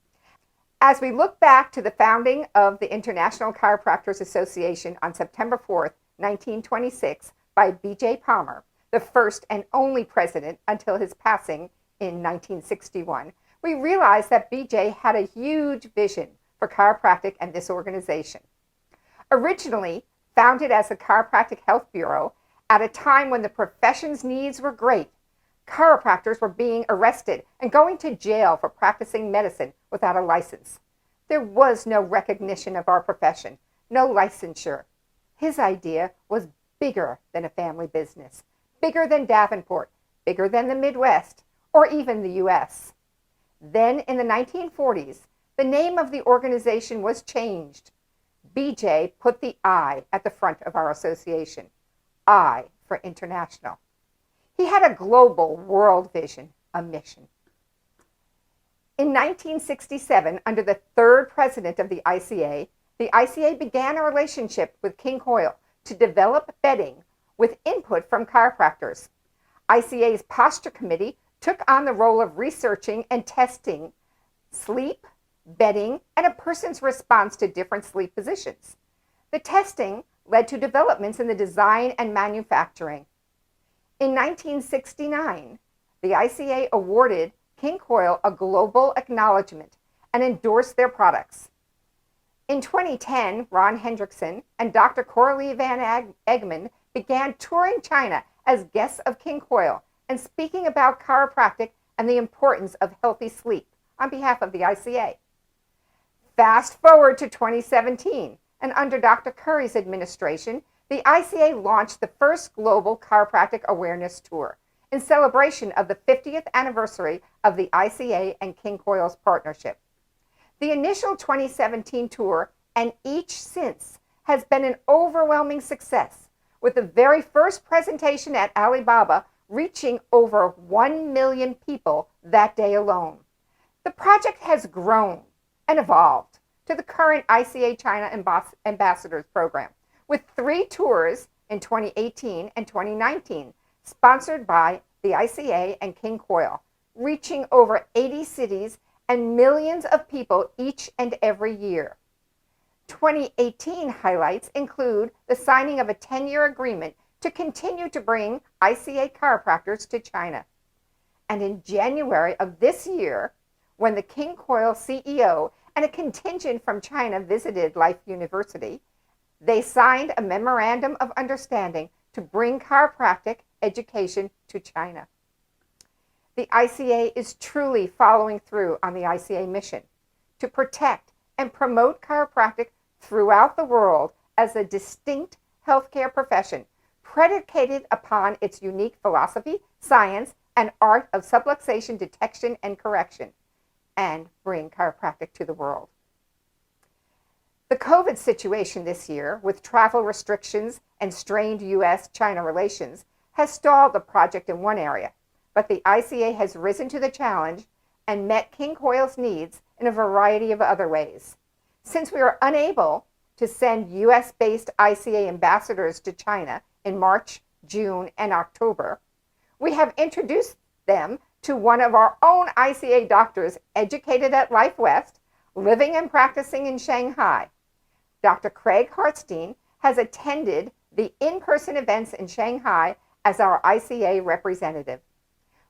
As we look back to the founding of the International Chiropractors Association on September 4th, 1926, by B.J. Palmer, the first and only president until his passing in 1961, we realize that B.J. had a huge vision for chiropractic and this organization. Originally founded as a chiropractic health bureau at a time when the profession's needs were great, chiropractors were being arrested and going to jail for practicing medicine without a license. There was no recognition of our profession, no licensure. His idea was bigger than a family business, bigger than Davenport, bigger than the Midwest, or even the U.S. Then in the 1940s, the name of the organization was changed. BJ put the I at the front of our association, I for international. He had a global world vision, a mission. In 1967, under the third president of the ICA began a relationship with King Coyle to develop bedding with input from chiropractors. ICA's posture committee took on the role of researching and testing sleep, bedding, and a person's response to different sleep positions. The testing led to developments in the design and manufacturing. In 1969, the ICA awarded King Coyle a global acknowledgement and endorsed their products. In 2010, Ron Hendrickson and Dr. Coralie Van Egmond began touring China as guests of King Coyle and speaking about chiropractic and the importance of healthy sleep on behalf of the ICA. Fast forward to 2017, and under Dr. Curry's administration, the ICA launched the first global chiropractic awareness tour in celebration of the 50th anniversary of the ICA and King Coyle's partnership. The initial 2017 tour, and each since, has been an overwhelming success, with the very first presentation at Alibaba reaching over 1 million people that day alone. The project has grown and evolved to the current ICA China Ambassadors Program, with 3 tours in 2018 and 2019, sponsored by the ICA and King Coyle, reaching over 80 cities and millions of people each and every year. 2018 highlights include the signing of a 10-year agreement to continue to bring ICA chiropractors to China. And in January of this year, when the King Coyle CEO and a contingent from China visited Life University, they signed a memorandum of understanding to bring chiropractic education to China. The ICA is truly following through on the ICA mission to protect and promote chiropractic throughout the world as a distinct healthcare profession predicated upon its unique philosophy, science, and art of subluxation detection and correction, and bring chiropractic to the world. The COVID situation this year, with travel restrictions and strained U.S.-China relations, has stalled the project in one area, but the ICA has risen to the challenge and met King Coyle's needs in a variety of other ways. Since we are unable to send US-based ICA ambassadors to China in March, June, and October, we have introduced them to one of our own ICA doctors educated at Life West, living and practicing in Shanghai. Dr. Craig Hartstein has attended the in-person events in Shanghai as our ICA representative.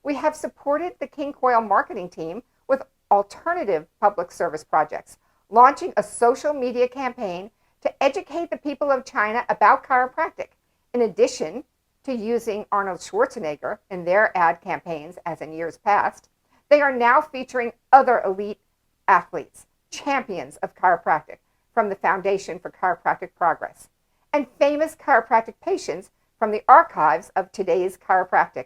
We have supported the King Coil marketing team with alternative public service projects, launching a social media campaign to educate the people of China about chiropractic, in addition to using Arnold Schwarzenegger in their ad campaigns as in years past. They are now featuring other elite athletes, champions of chiropractic from the Foundation for Chiropractic Progress, and famous chiropractic patients from the archives of today's chiropractic.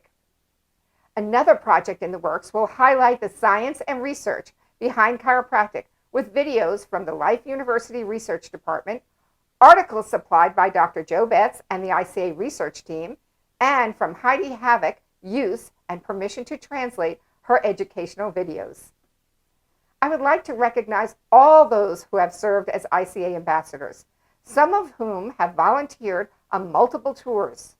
Another project in the works will highlight the science and research behind chiropractic with videos from the Life University Research Department, articles supplied by Dr. Joe Betts and the ICA research team, and from Heidi Havoc, use and permission to translate her educational videos. I would like to recognize all those who have served as ICA ambassadors, some of whom have volunteered on multiple tours,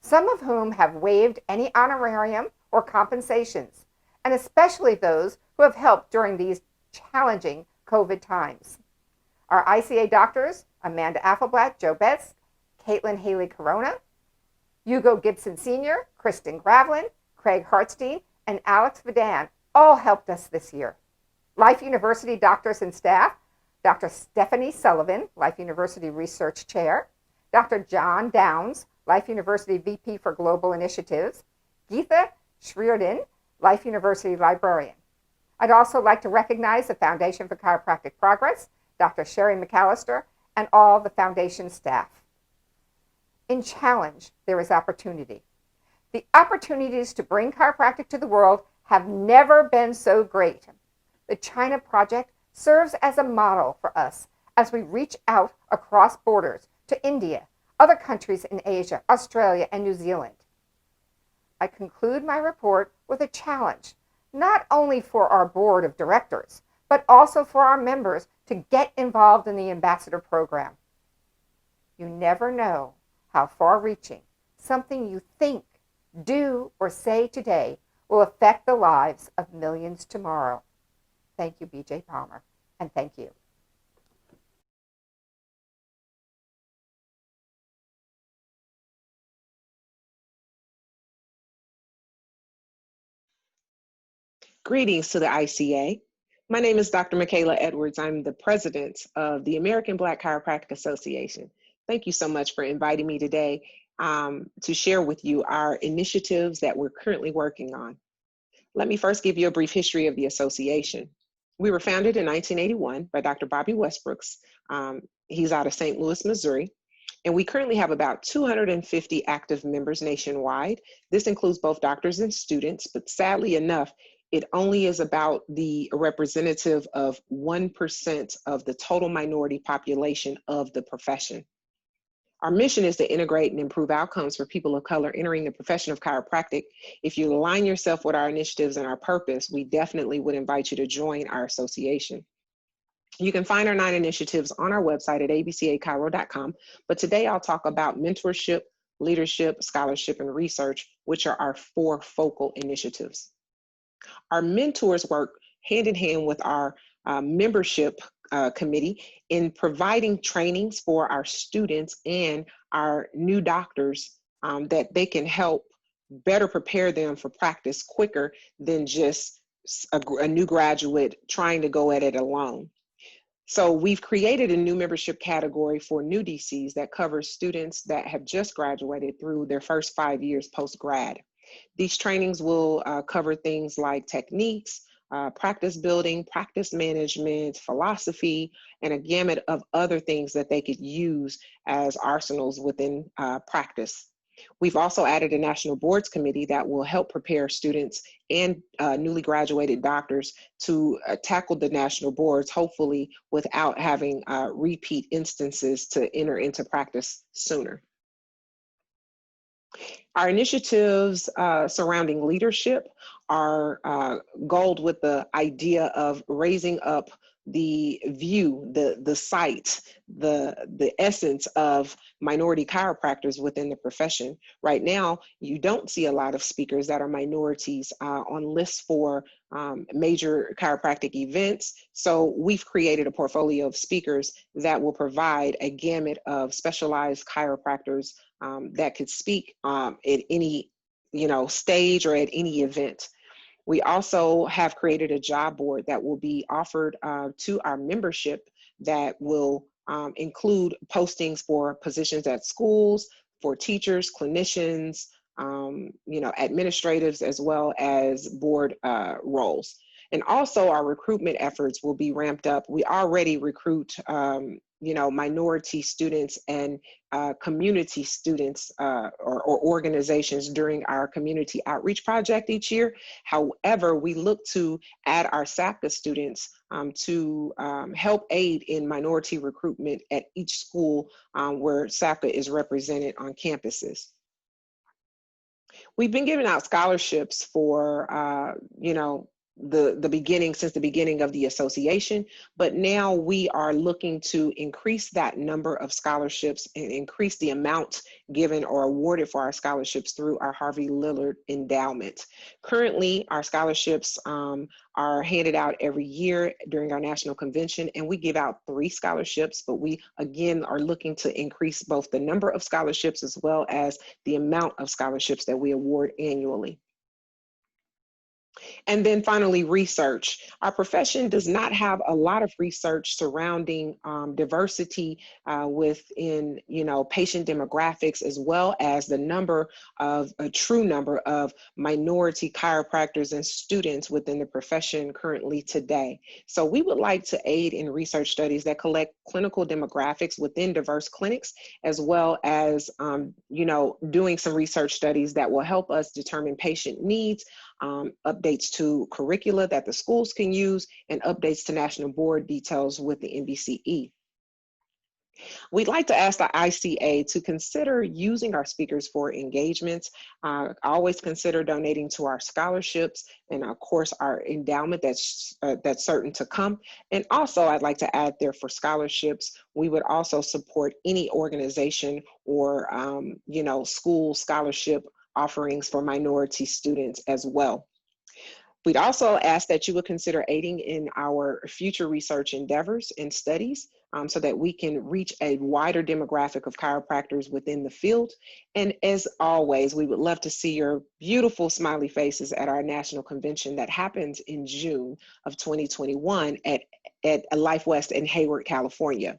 some of whom have waived any honorarium or compensations, and especially those who have helped during these challenging COVID times. Our ICA doctors, Amanda Affelblatt, Joe Betts, Caitlin Haley Corona, Hugo Gibson Sr., Kristen Gravlin, Craig Hartstein, and Alex Vidan all helped us this year. Life University doctors and staff, Dr. Stephanie Sullivan, Life University Research Chair, Dr. John Downs, Life University VP for Global Initiatives, Geetha Shriardin, Life University Librarian. I'd also like to recognize the Foundation for Chiropractic Progress, Dr. Sherry McAllister, and all the Foundation staff. In challenge, there is opportunity. The opportunities to bring chiropractic to the world have never been so great. The China Project serves as a model for us as we reach out across borders to India, other countries in Asia, Australia, and New Zealand. I conclude my report with a challenge, not only for our board of directors, but also for our members to get involved in the ambassador program. You never know how far-reaching something you think, do, or say today will affect the lives of millions tomorrow. Thank you, B.J. Palmer, and thank you. Greetings to the ICA. My name is Dr. Michaela Edwards. I'm the president of the American Black Chiropractic Association. Thank you so much for inviting me today to share with you our initiatives that we're currently working on. Let me first give you a brief history of the association. We were founded in 1981 by Dr. Bobby Westbrooks. He's out of St. Louis, Missouri. And we currently have about 250 active members nationwide. This includes both doctors and students, but sadly enough, it only is about the representative of 1% of the total minority population of the profession. Our mission is to integrate and improve outcomes for people of color entering the profession of chiropractic. If you align yourself with our initiatives and our purpose, we definitely would invite you to join our association. You can find our 9 initiatives on our website at abcachiro.com, but today I'll talk about mentorship, leadership, scholarship, and research, which are our 4 focal initiatives. Our mentors work hand in hand with our membership committee in providing trainings for our students and our new doctors that they can help better prepare them for practice quicker than just a new graduate trying to go at it alone. So we've created a new membership category for new DCs that covers students that have just graduated through their first 5 years post-grad. These trainings will cover things like techniques, practice building, practice management, philosophy, and a gamut of other things that they could use as arsenals within practice. We've also added a national boards committee that will help prepare students and newly graduated doctors to tackle the national boards, hopefully without having repeat instances to enter into practice sooner. Our initiatives surrounding leadership are goaled with the idea of raising up the view, the sight, the essence of minority chiropractors within the profession. Right now, you don't see a lot of speakers that are minorities on lists for major chiropractic events. So we've created a portfolio of speakers that will provide a gamut of specialized chiropractors that could speak at any stage or at any event. We also have created a job board that will be offered to our membership that will include postings for positions at schools, for teachers, clinicians, administratives, as well as board roles. And also our recruitment efforts will be ramped up. We already recruit minority students and community students or organizations during our community outreach project each year. However, we look to add our SACA students to help aid in minority recruitment at each school where SACA is represented on campuses. We've been giving out scholarships for, since the beginning of the association, but now we are looking to increase that number of scholarships and increase the amount given or awarded for our scholarships through our Harvey Lillard Endowment. Currently, our scholarships are handed out every year during our national convention, and we give out 3 scholarships, but we again are looking to increase both the number of scholarships as well as the amount of scholarships that we award annually. And then finally, research. Our profession does not have a lot of research surrounding diversity within, patient demographics, as well as a true number of minority chiropractors and students within the profession currently today. So we would like to aid in research studies that collect clinical demographics within diverse clinics, as well as, doing some research studies that will help us determine patient needs, updates to curricula that the schools can use, and updates to national board details with the NBCE. We'd like to ask the ICA to consider using our speakers for engagements. Always consider donating to our scholarships and, of course, our endowment that's certain to come. And also, I'd like to add there for scholarships, we would also support any organization or, school scholarship offerings for minority students as well. We'd also ask that you would consider aiding in our future research endeavors and studies so that we can reach a wider demographic of chiropractors within the field. And as always, we would love to see your beautiful smiley faces at our national convention that happens in June of 2021 at Life West in Hayward, California.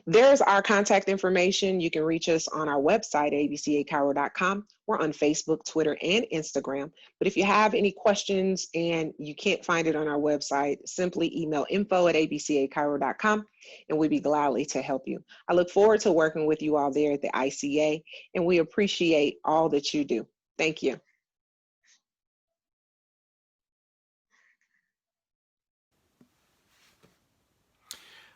There's our contact information. You can reach us on our website, abcachiro.com. We're on Facebook, Twitter, and Instagram. But if you have any questions and you can't find it on our website, simply email info@abcachiro.com, and we'd be gladly to help you. I look forward to working with you all there at the ICA, and we appreciate all that you do. Thank you.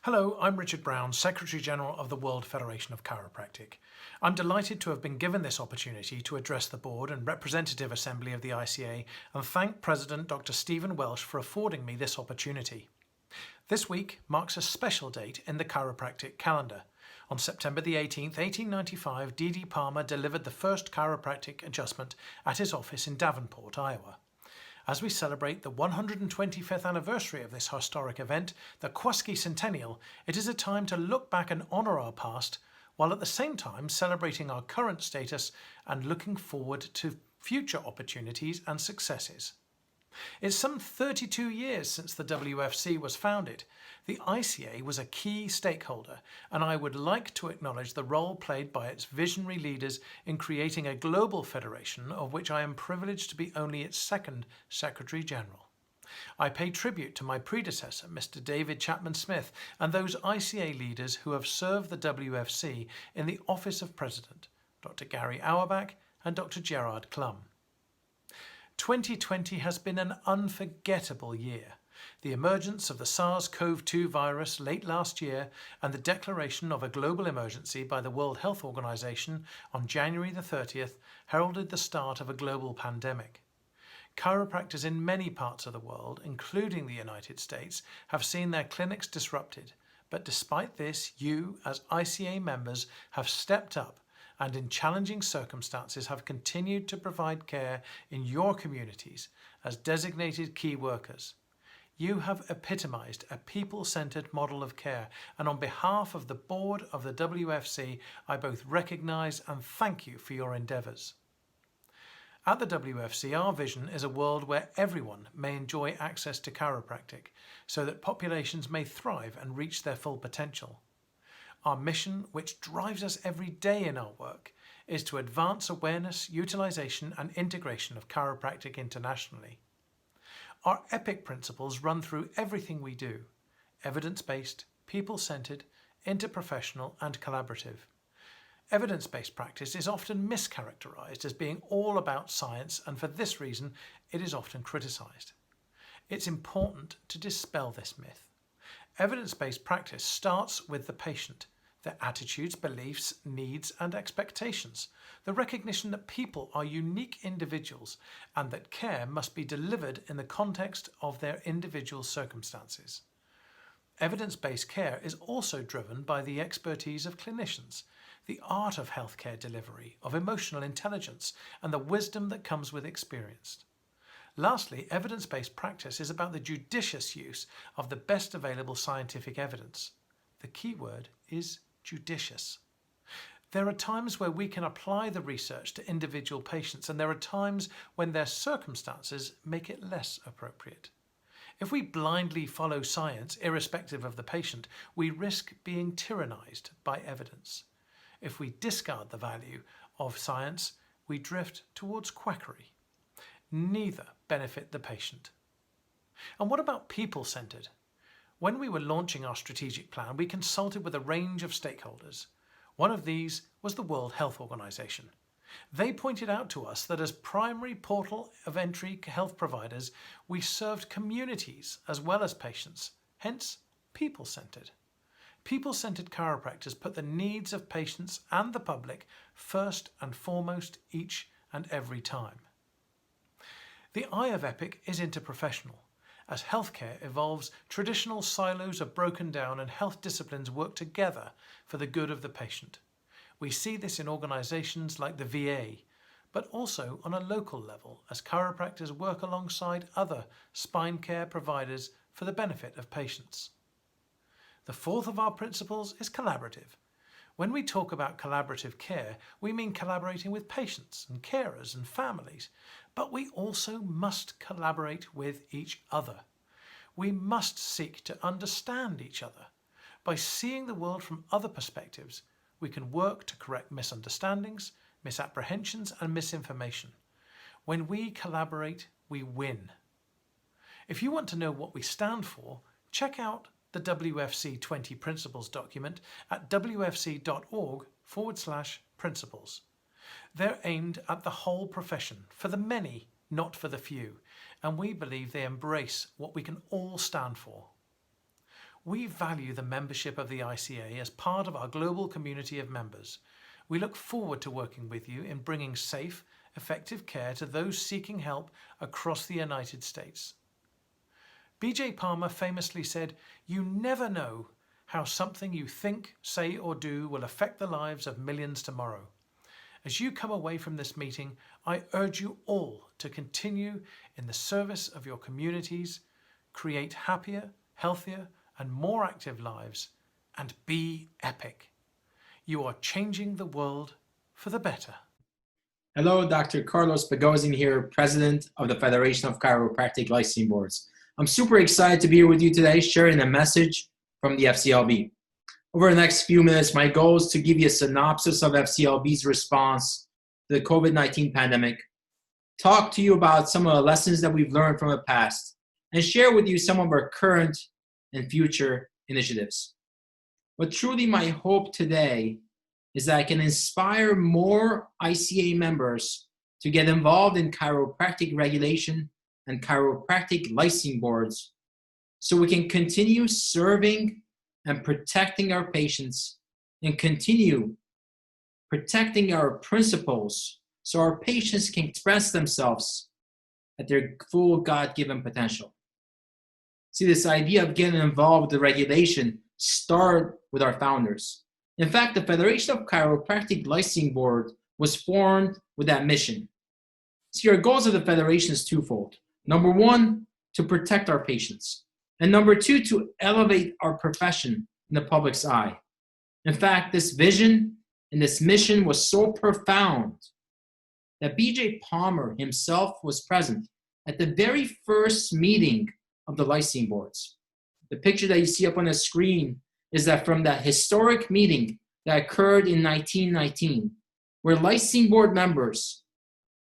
Hello, I'm Richard Brown, Secretary General of the World Federation of Chiropractic. I'm delighted to have been given this opportunity to address the Board and Representative Assembly of the ICA and thank President Dr. Stephen Welsh for affording me this opportunity. This week marks a special date in the chiropractic calendar. On September the 18th, 1895, D.D. Palmer delivered the first chiropractic adjustment at his office in Davenport, Iowa. As we celebrate the 125th anniversary of this historic event, the Kwoski Centennial, it is a time to look back and honour our past, while at the same time celebrating our current status and looking forward to future opportunities and successes. It's some 32 years since the WFC was founded. The ICA was a key stakeholder, and I would like to acknowledge the role played by its visionary leaders in creating a global federation of which I am privileged to be only its second Secretary General. I pay tribute to my predecessor, Mr. David Chapman Smith, and those ICA leaders who have served the WFC in the office of President, Dr. Gary Auerbach and Dr. Gerard Klum. 2020 has been an unforgettable year. The emergence of the SARS-CoV-2 virus late last year and the declaration of a global emergency by the World Health Organization on January the 30th heralded the start of a global pandemic. Chiropractors in many parts of the world, including the United States, have seen their clinics disrupted. But despite this, you, as ICA members, have stepped up and in challenging circumstances have continued to provide care in your communities as designated key workers. You have epitomized a people-centered model of care, and on behalf of the board of the WFC, I both recognize and thank you for your endeavors. At the WFC, our vision is a world where everyone may enjoy access to chiropractic so that populations may thrive and reach their full potential. Our mission, which drives us every day in our work, is to advance awareness, utilization, and integration of chiropractic internationally. Our EPIC principles run through everything we do: evidence-based, people-centered, interprofessional, and collaborative. Evidence-based practice is often mischaracterized as being all about science, and for this reason it is often criticized. It's important to dispel this myth. Evidence-based practice starts with the patient, their attitudes, beliefs, needs, and expectations, the recognition that people are unique individuals and that care must be delivered in the context of their individual circumstances. Evidence-based care is also driven by the expertise of clinicians, the art of healthcare delivery, of emotional intelligence, and the wisdom that comes with experience. Lastly, evidence-based practice is about the judicious use of the best available scientific evidence. The key word is judicious. There are times where we can apply the research to individual patients, and there are times when their circumstances make it less appropriate. If we blindly follow science, irrespective of the patient, we risk being tyrannized by evidence. If we discard the value of science, we drift towards quackery. Neither benefit the patient. And what about people-centered? When we were launching our strategic plan, we consulted with a range of stakeholders. One of these was the World Health Organization. They pointed out to us that as primary portal of entry health providers, we served communities as well as patients, hence people-centered. People-centered chiropractors put the needs of patients and the public first and foremost each and every time. The eye of EPIC is interprofessional. As healthcare evolves, traditional silos are broken down and health disciplines work together for the good of the patient. We see this in organizations like the VA, but also on a local level as chiropractors work alongside other spine care providers for the benefit of patients. The fourth of our principles is collaborative. When we talk about collaborative care, we mean collaborating with patients and carers and families, but we also must collaborate with each other. We must seek to understand each other. By seeing the world from other perspectives, we can work to correct misunderstandings, misapprehensions, and misinformation. When we collaborate, we win. If you want to know what we stand for, check out the WFC 20 Principles document at wfc.org/principles. They're aimed at the whole profession, for the many, not for the few, and we believe they embrace what we can all stand for. We value the membership of the ICA as part of our global community of members. We look forward to working with you in bringing safe, effective care to those seeking help across the United States. B.J. Palmer famously said, "You never know how something you think, say, or do will affect the lives of millions tomorrow." As you come away from this meeting, I urge you all to continue in the service of your communities, create happier, healthier, and more active lives, and be epic. You are changing the world for the better. Hello, Dr. Carlos Pagozin here, President of the Federation of Chiropractic Licensing Boards. I'm super excited to be here with you today, sharing a message from the FCLB. Over the next few minutes, my goal is to give you a synopsis of FCLB's response to the COVID-19 pandemic, talk to you about some of the lessons that we've learned from the past, and share with you some of our current and future initiatives. But truly my hope today is that I can inspire more ICA members to get involved in chiropractic regulation and chiropractic licensing boards so we can continue serving and protecting our patients and continue protecting our principles so our patients can express themselves at their full God-given potential. See, this idea of getting involved with the regulation started with our founders. In fact, the Federation of Chiropractic Licensing Board was formed with that mission. See, our goals of the Federation is twofold. Number one, to protect our patients. And number two, to elevate our profession in the public's eye. In fact, this vision and this mission was so profound that B.J. Palmer himself was present at the very first meeting of the licensing boards. The picture that you see up on the screen is that from that historic meeting that occurred in 1919, where licensing board members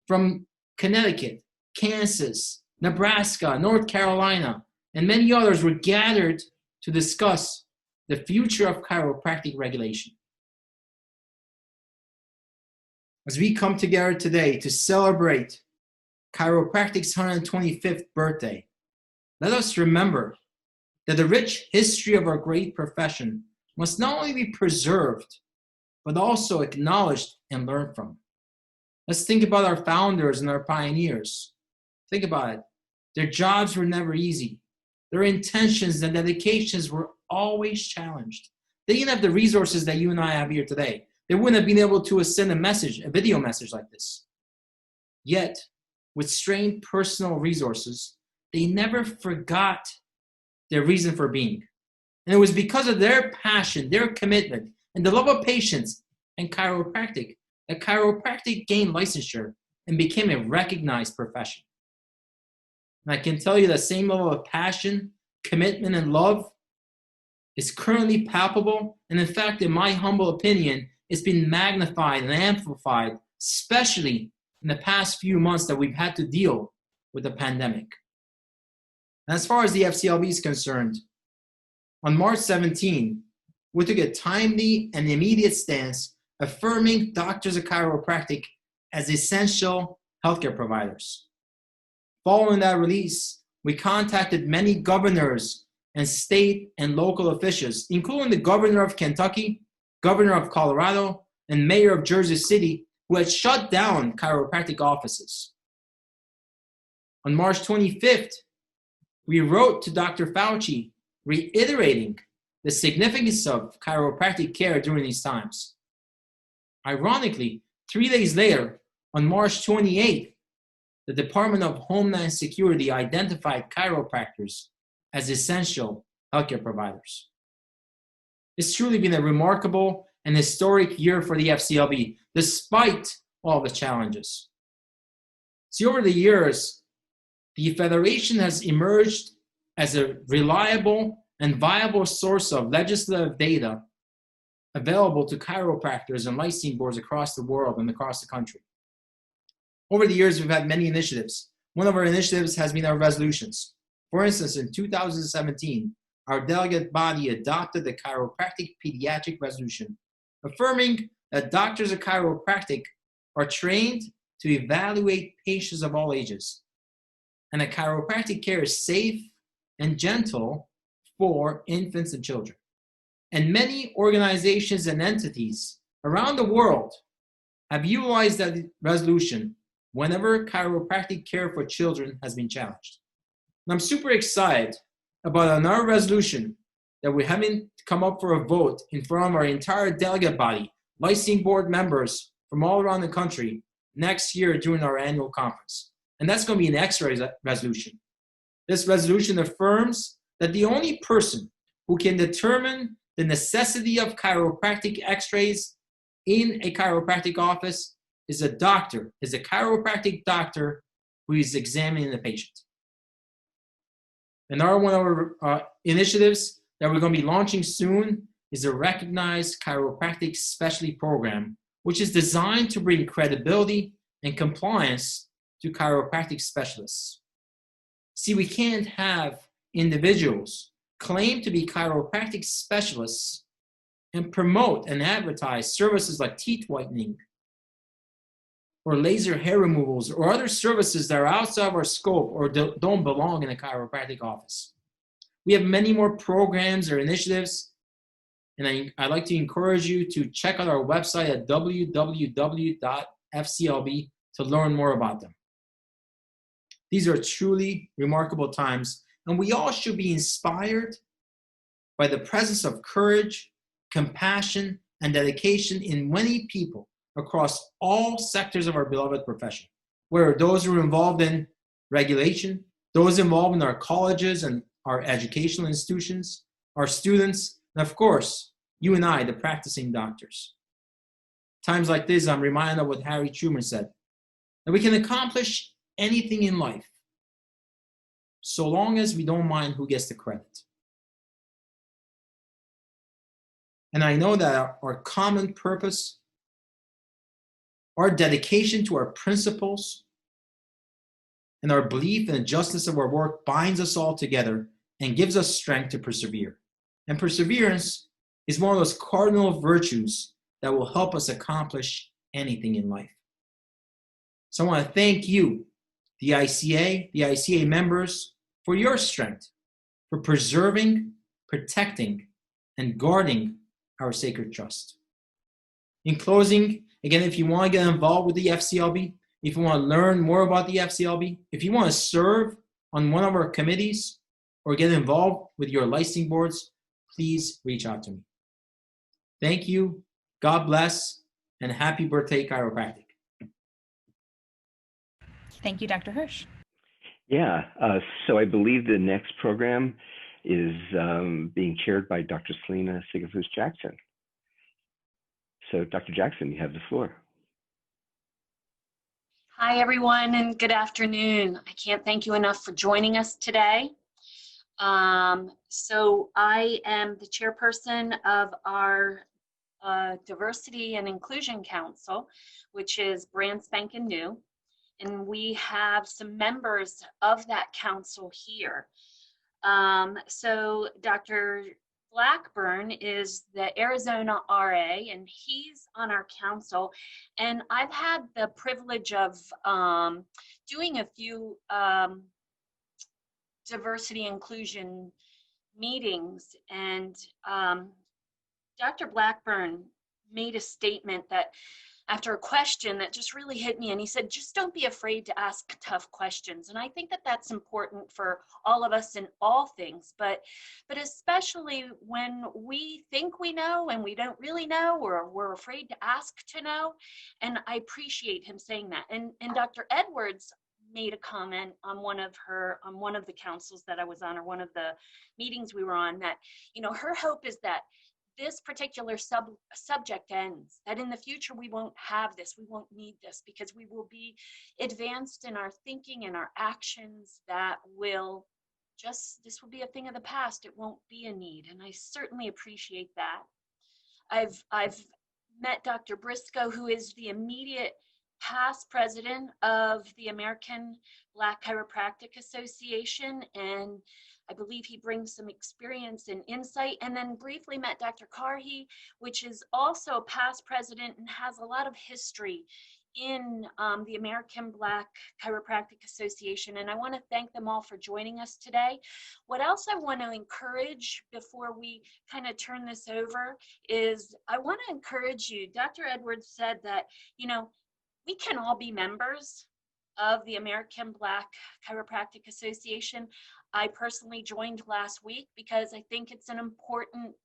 from Connecticut, Kansas, Nebraska, North Carolina, and many others were gathered to discuss the future of chiropractic regulation. As we come together today to celebrate chiropractic's 125th birthday, let us remember that the rich history of our great profession must not only be preserved, but also acknowledged and learned from. Let's think about our founders and our pioneers. Think about it. Their jobs were never easy. Their intentions and dedications were always challenged. They didn't have the resources that you and I have here today. They wouldn't have been able to send a video message like this. Yet, with strained personal resources, they never forgot their reason for being. And it was because of their passion, their commitment, and the love of patients and chiropractic that chiropractic gained licensure and became a recognized profession. And I can tell you the same level of passion, commitment, and love is currently palpable. And in fact, in my humble opinion, it's been magnified and amplified, especially in the past few months that we've had to deal with the pandemic. And as far as the FCLB is concerned, on March 17, we took a timely and immediate stance affirming doctors of chiropractic as essential healthcare providers. Following that release, we contacted many governors and state and local officials, including the governor of Kentucky, governor of Colorado, and mayor of Jersey City, who had shut down chiropractic offices. On March 25th, we wrote to Dr. Fauci reiterating the significance of chiropractic care during these times. Ironically, 3 days later, on March 28th, the Department of Homeland Security identified chiropractors as essential healthcare providers. It's truly been a remarkable and historic year for the FCLB, despite all the challenges. See, over the years, the Federation has emerged as a reliable and viable source of legislative data available to chiropractors and licensing boards across the world and across the country. Over the years, we've had many initiatives. One of our initiatives has been our resolutions. For instance, in 2017, our delegate body adopted the Chiropractic Pediatric Resolution, affirming that doctors of chiropractic are trained to evaluate patients of all ages, and that chiropractic care is safe and gentle for infants and children. And many organizations and entities around the world have utilized that resolution whenever chiropractic care for children has been challenged. And I'm super excited about another resolution that we're having come up for a vote in front of our entire delegate body, licensing board members from all around the country, next year during our annual conference. And that's going to be an X-ray resolution. This resolution affirms that the only person who can determine the necessity of chiropractic X-rays in a chiropractic office is a doctor, is a chiropractic doctor who is examining the patient. Another one of our initiatives that we're going to be launching soon is a recognized chiropractic specialty program, which is designed to bring credibility and compliance to chiropractic specialists. See, we can't have individuals claim to be chiropractic specialists and promote and advertise services like teeth whitening or laser hair removals or other services that are outside of our scope or don't belong in a chiropractic office. We have many more programs or initiatives, and I'd like to encourage you to check out our website at www.fclb to learn more about them. These are truly remarkable times, and we all should be inspired by the presence of courage, compassion, and dedication in many people across all sectors of our beloved profession, where those who are involved in regulation, those involved in our colleges and our educational institutions, our students, and of course, you and I, the practicing doctors. Times like this, I'm reminded of what Harry Truman said, that we can accomplish anything in life so long as we don't mind who gets the credit. And I know that our common purpose, our dedication to our principles, and our belief in the justice of our work binds us all together and gives us strength to persevere. And perseverance is one of those cardinal virtues that will help us accomplish anything in life. So I want to thank you, the ICA members, for your strength, for preserving, protecting, and guarding our sacred trust. In closing, again, if you want to get involved with the FCLB, if you want to learn more about the FCLB, if you want to serve on one of our committees or get involved with your licensing boards, please reach out to me. Thank you, God bless, and happy birthday, chiropractic. Thank you, Dr. Hirsch. Yeah, so I believe the next program is being chaired by Dr. Selena Sigafus-Jackson. So Dr. Jackson, you have the floor. Hi, everyone, and good afternoon. I can't thank you enough for joining us today. So I am the chairperson of our Diversity and Inclusion Council, which is brand spanking new. And we have some members of that council here. So Dr. Blackburn is the Arizona RA, and he's on our council. And I've had the privilege of doing a few diversity inclusion meetings, and Dr. Blackburn made a statement that after a question that just really hit me, and he said, just don't be afraid to ask tough questions. And I think that that's important for all of us in all things, but especially when we think we know and we don't really know, or we're afraid to ask to know. And I appreciate him saying that. And Dr. Edwards made a comment on one of the councils that I was on, or one of the meetings we were on, that, you know, her hope is that this particular subject ends, that in the future we won't have this, we won't need this, because we will be advanced in our thinking and our actions, that will this will be a thing of the past. It won't be a need. And I certainly appreciate that. I've met Dr. Briscoe, who is the immediate past president of the American Black Chiropractic Association, and I believe he brings some experience and insight. And then briefly met Dr. Karhi, which is also past president and has a lot of history in the American Black Chiropractic Association. And I want to thank them all for joining us today. What else I want to encourage before we kind of turn this over is I want to encourage you. Dr. Edwards said that, you know, we can all be members of the American Black Chiropractic Association. I personally joined last week because I think it's an important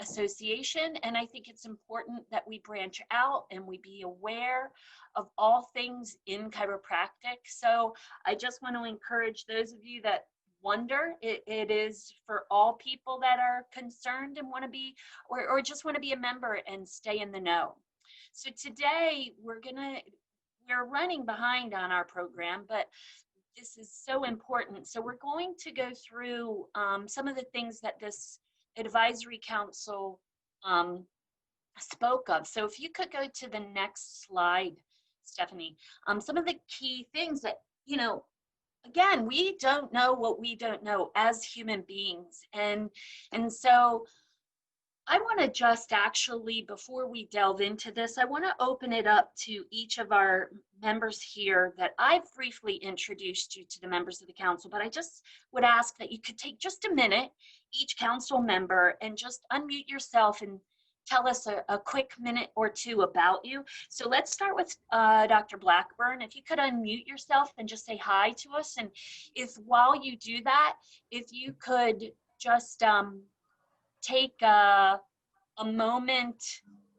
association, and I think it's important that we branch out and we be aware of all things in chiropractic. So I just want to encourage those of you that wonder, it is for all people that are concerned and want to be, or just want to be a member and stay in the know. So today we're running behind on our program, but this is so important. So we're going to go through some of the things that this advisory council spoke of. So if you could go to the next slide, Stephanie. Some of the key things that, you know, again, we don't know what we don't know as human beings. And so I want to just actually, before we delve into this, I want to open it up to each of our members here that I've briefly introduced you to the members of the council, but I just would ask that you could take just a minute, each council member, and just unmute yourself and tell us a quick minute or two about you. So let's start with Dr. Blackburn. If you could unmute yourself and just say hi to us. And if while you do that, if you could just take a moment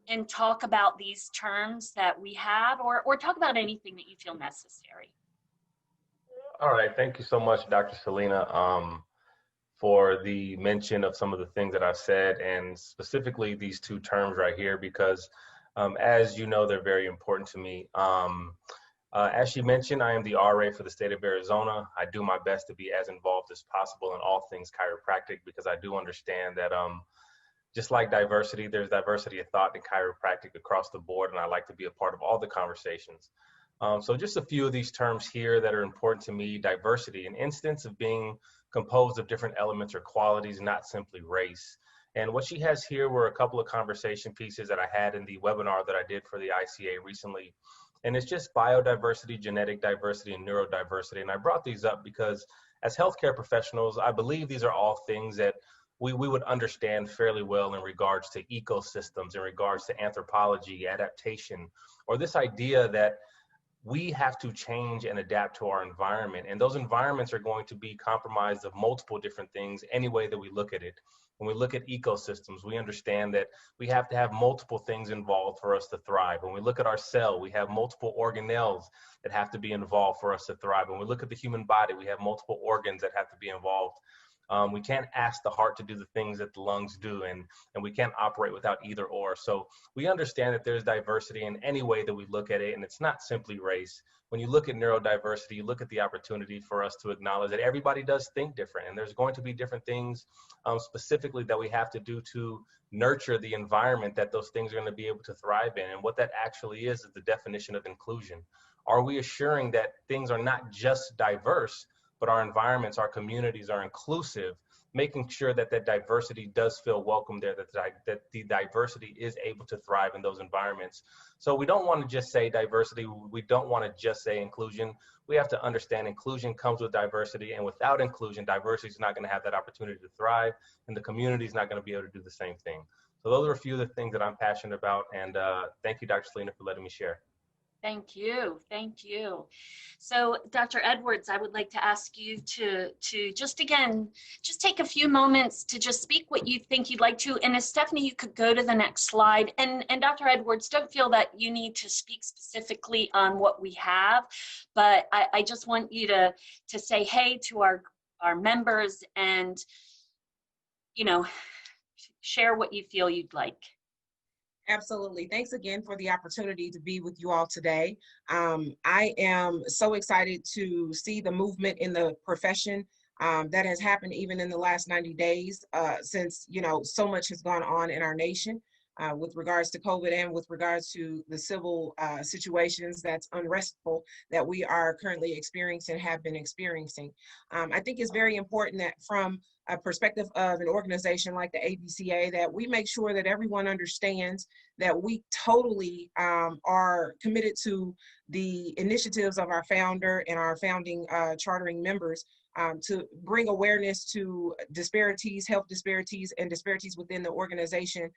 and talk about these terms that we have, or talk about anything that you feel necessary. All right, thank you so much, Dr. Selena, for the mention of some of the things that I've said, and specifically these two terms right here, because as you know, they're very important to me. As she mentioned, I am the RA for the state of Arizona. I do my best to be as involved as possible in all things chiropractic, because I do understand that just like diversity, there's diversity of thought in chiropractic across the board, and I like to be a part of all the conversations. So just a few of these terms here that are important to me. Diversity, an instance of being composed of different elements or qualities, not simply race. And what she has here were a couple of conversation pieces that I had in the webinar that I did for the ICA recently. And it's just biodiversity, genetic diversity, and neurodiversity. And I brought these up because as healthcare professionals, I believe these are all things that we would understand fairly well in regards to ecosystems, in regards to anthropology, adaptation, or this idea that we have to change and adapt to our environment. And those environments are going to be compromised of multiple different things any way that we look at it. When we look at ecosystems, we understand that we have to have multiple things involved for us to thrive. When we look at our cell, we have multiple organelles that have to be involved for us to thrive. When we look at the human body, we have multiple organs that have to be involved. We can't ask the heart to do the things that the lungs do, and we can't operate without either or. So we understand that there's diversity in any way that we look at it, and it's not simply race. When you look at neurodiversity, you look at the opportunity for us to acknowledge that everybody does think different, and there's going to be different things specifically that we have to do to nurture the environment that those things are going to be able to thrive in. And what that actually is the definition of inclusion. Are we assuring that things are not just diverse, but our environments, our communities are inclusive, making sure that that diversity does feel welcome there, that the diversity is able to thrive in those environments. So we don't want to just say diversity, we don't want to just say inclusion. We have to understand inclusion comes with diversity, and without inclusion, diversity is not going to have that opportunity to thrive, and the community is not going to be able to do the same thing. So those are a few of the things that I'm passionate about, and thank you, Dr. Selena, for letting me share. Thank you. Thank you. So Dr. Edwards, I would like to ask you to just take a few moments to just speak what you think you'd like to. And as Stephanie, you could go to the next slide. And Dr. Edwards, don't feel that you need to speak specifically on what we have, but I just want you to say hey to our members and, you know, share what you feel you'd like. Absolutely. Thanks again for the opportunity to be with you all today. I am so excited to see the movement in the profession that has happened even in the last 90 days since, you know, so much has gone on in our nation with regards to COVID and with regards to the civil situations that's unrestful that we are currently experiencing, have been experiencing. I think it's very important that from a perspective of an organization like the ABCA, that we make sure that everyone understands that we totally are committed to the initiatives of our founder and our founding chartering members to bring awareness to disparities, health disparities, and disparities within the organization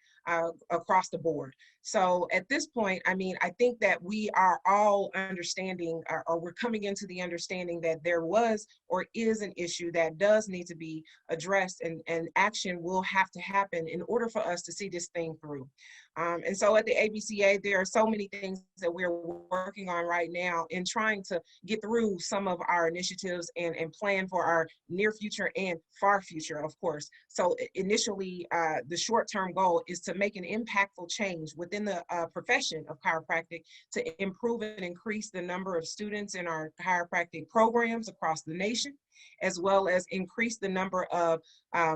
across the board. So at this point, I mean, I think that we are all understanding, or we're coming into the understanding that there was or is an issue that does need to be addressed, and action will have to happen in order for us to see this thing through. And so at the ABCA, there are so many things that we're working on right now in trying to get through some of our initiatives and plan for our near future and far future, of course. So initially, the short-term goal is to make an impactful change within the profession of chiropractic to improve and increase the number of students in our chiropractic programs across the nation, as well as increase the number of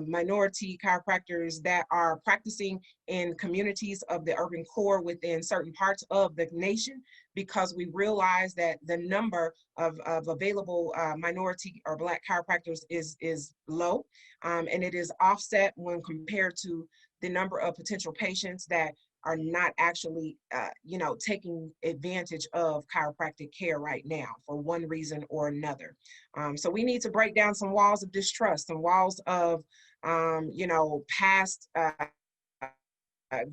minority chiropractors that are practicing in communities of the urban core within certain parts of the nation, because we realize that the number of available minority or Black chiropractors is low, and it is offset when compared to the number of potential patients that are not actually, taking advantage of chiropractic care right now for one reason or another. So we need to break down some walls of distrust, some walls of, past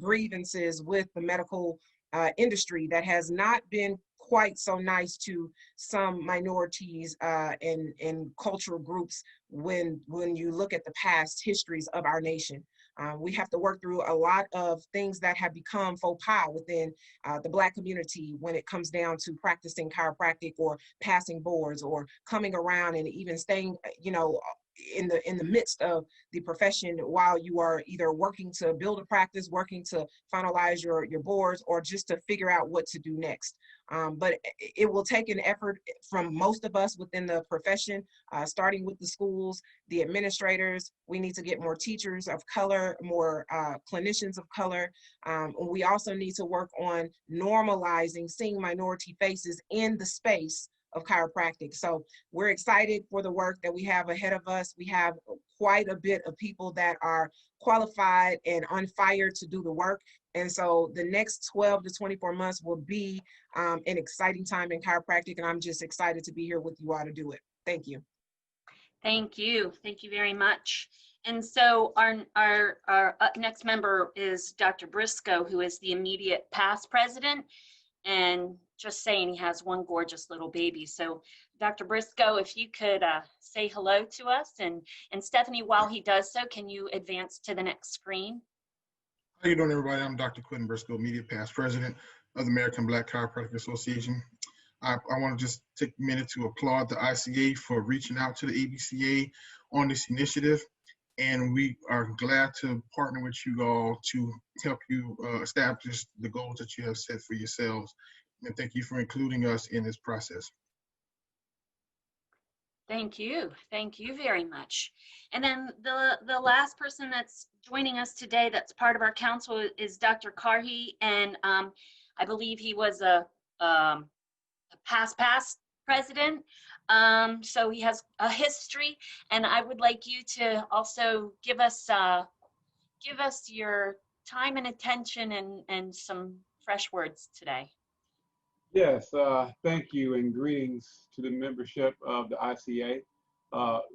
grievances with the medical industry that has not been quite so nice to some minorities and cultural groups when you look at the past histories of our nation. We have to work through a lot of things that have become faux pas within the Black community when it comes down to practicing chiropractic or passing boards or coming around and even staying, in the midst of the profession while you are either working to build a practice, working to finalize your boards, or just to figure out what to do next. But it will take an effort from most of us within the profession, starting with the schools, the administrators. We need to get more teachers of color, more clinicians of color. We also need to work on normalizing seeing minority faces in the space of chiropractic. So we're excited for the work that we have ahead of us. We have quite a bit of people that are qualified and on fire to do the work. And so the next 12 to 24 months will be an exciting time in chiropractic. And I'm just excited to be here with you all to do it. Thank you. Thank you. Thank you very much. And so our next member is Dr. Briscoe, who is the immediate past president. And just saying, he has one gorgeous little baby. So Dr. Briscoe, if you could say hello to us, and Stephanie, while he does so, can you advance to the next screen? How you doing, everybody? I'm Dr. Quentin Briscoe, immediate past president of the American Black Chiropractic Association. I want to just take a minute to applaud the ICA for reaching out to the ABCA on this initiative. And we are glad to partner with you all to help you establish the goals that you have set for yourselves. And thank you for including us in this process. Thank you. Thank you very much. And then the last person that's joining us today that's part of our council is Dr. Karhi. And I believe he was a past president. So he has a history, and I would like you to also give us your time and attention and some fresh words today. Yes, thank you, and greetings to the membership of the ICA.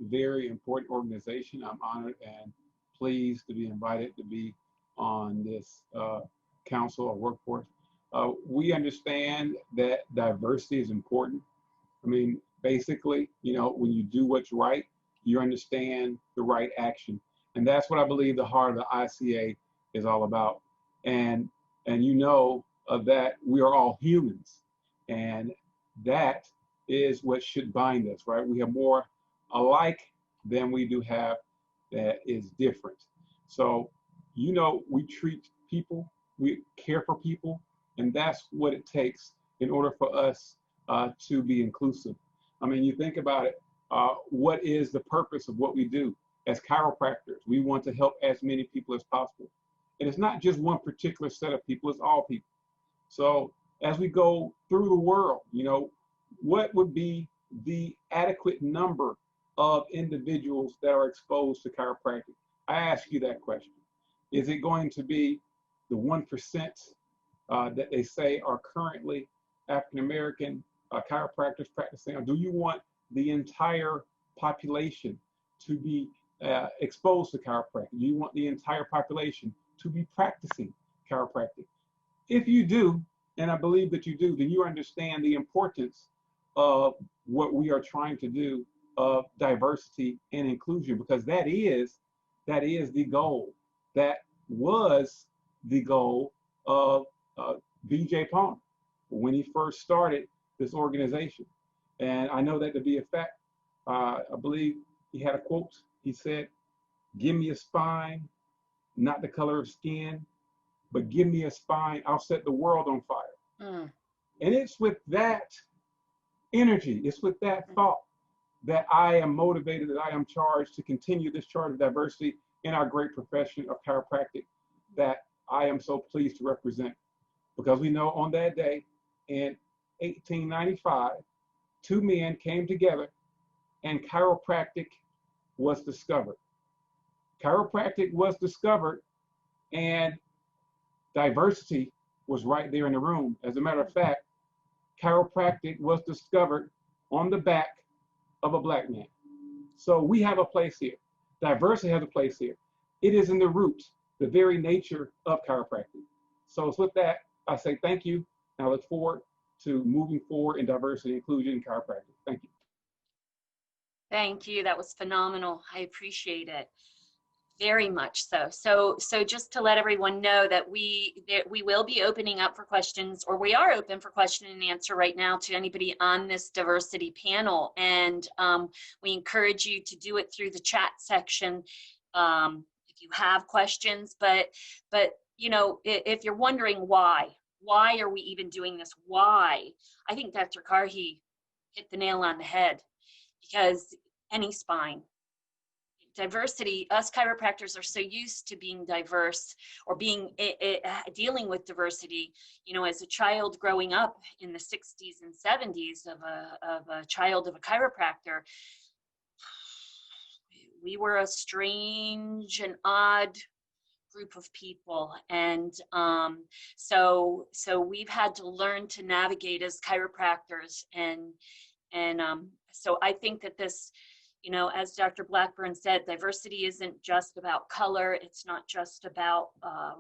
Very important organization. I'm honored and pleased to be invited to be on this council or workforce. We understand that diversity is important. I mean, basically, when you do what's right, you understand the right action. And that's what I believe the heart of the ICA is all about. And that we are all humans. And that is what should bind us, right? We have more alike than we do have that is different. So, we treat people, we care for people, and that's what it takes in order for us to be inclusive. I mean, you think about it, what is the purpose of what we do? As chiropractors, we want to help as many people as possible. And it's not just one particular set of people, it's all people. So as we go through the world, what would be the adequate number of individuals that are exposed to chiropractic? I ask you that question. Is it going to be the 1% that they say are currently African-American chiropractors practicing? Or do you want the entire population to be exposed to chiropractic? Do you want the entire population to be practicing chiropractic? If you do, and I believe that you do, then you understand the importance of what we are trying to do of diversity and inclusion, because that is the goal. That was the goal of B.J. Palmer when he first started this organization. And I know that to be a fact. I believe he had a quote. He said, "Give me a spine, not the color of skin, but give me a spine, I'll set the world on fire." And it's with that energy, it's with that thought that I am motivated, that I am charged to continue this charge of diversity in our great profession of chiropractic that I am so pleased to represent. Because we know on that day in 1895, two men came together and chiropractic was discovered. Chiropractic was discovered And diversity was right there in the room. As a matter of fact, chiropractic was discovered on the back of a black man. So we have a place here. Diversity has a place here. It is in the root, the very nature of chiropractic. So with that, I say thank you, and I look forward to moving forward in diversity, inclusion, and chiropractic. Thank you. Thank you. That was phenomenal. I appreciate it. Very much so. So just to let everyone know that we will be opening up for questions, or we are open for question and answer right now to anybody on this diversity panel. And we encourage you to do it through the chat section if you have questions. But you know, if you're wondering why are we even doing this? Why? I think Dr. Karhi hit the nail on the head, because any spine, diversity, us chiropractors are so used to being diverse, or being dealing with diversity. You know, as a child growing up in the 60s and 70s of a child of a chiropractor, we were a strange and odd group of people, and so we've had to learn to navigate as chiropractors, and so I think that this, you know, as Dr. Blackburn said, diversity isn't just about color. It's not just about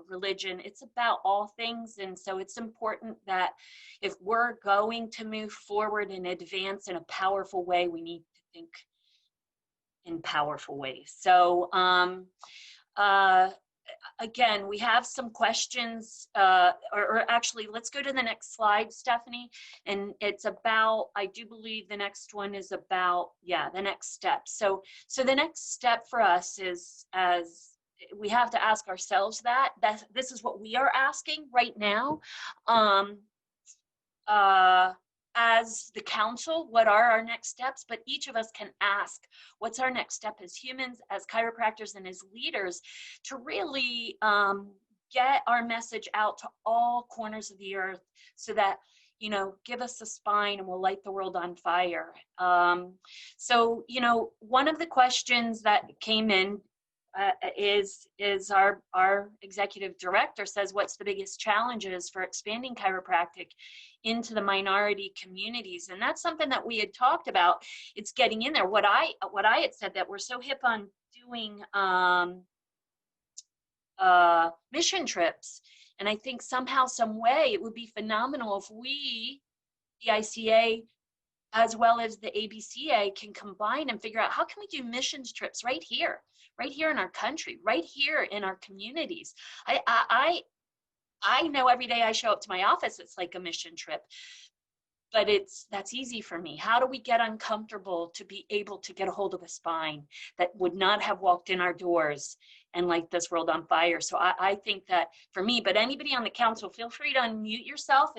religion. It's about all things. And so it's important that if we're going to move forward and advance in a powerful way, we need to think in powerful ways. So again, we have some questions, or actually, let's go to the next slide, Stephanie. And it's about, I do believe the next one is about, yeah, the next step. So the next step for us is, as we have to ask ourselves that this is what we are asking right now. As the council, what are our next steps? But each of us can ask, what's our next step as humans, as chiropractors, and as leaders, to really get our message out to all corners of the earth, so that, you know, give us a spine and we'll light the world on fire. So, you know, one of the questions that came in is our executive director says, what's the biggest challenges for expanding chiropractic into the minority communities? And that's something that we had talked about. It's getting in there. What I had said, that we're so hip on doing mission trips, and I think somehow, some way, it would be phenomenal if we, the ICA, as well as the ABCA, can combine and figure out how can we do missions trips right here in our country, right here in our communities. I know every day I show up to my office, it's like a mission trip, but that's easy for me. How do we get uncomfortable to be able to get a hold of a spine that would not have walked in our doors and light this world on fire? So I think that for me, but anybody on the council, feel free to unmute yourself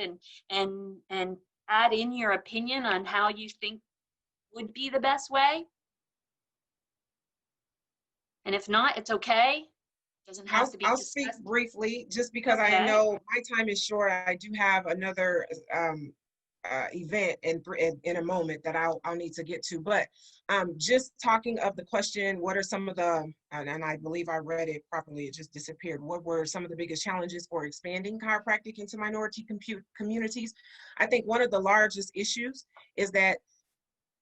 and add in your opinion on how you think would be the best way. And if not, it's okay. Doesn't have to be. I'll speak briefly, just because Okay. I know my time is short. I do have another event in a moment that I'll need to get to. But just talking of the question, what are some of the, and I believe I read it properly, it just disappeared. What were some of the biggest challenges for expanding chiropractic into minority communities? I think one of the largest issues is that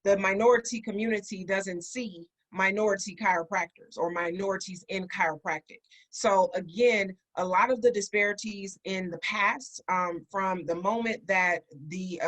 the minority community doesn't see minority chiropractors or minorities in chiropractic. So again, a lot of the disparities in the past, from the moment that the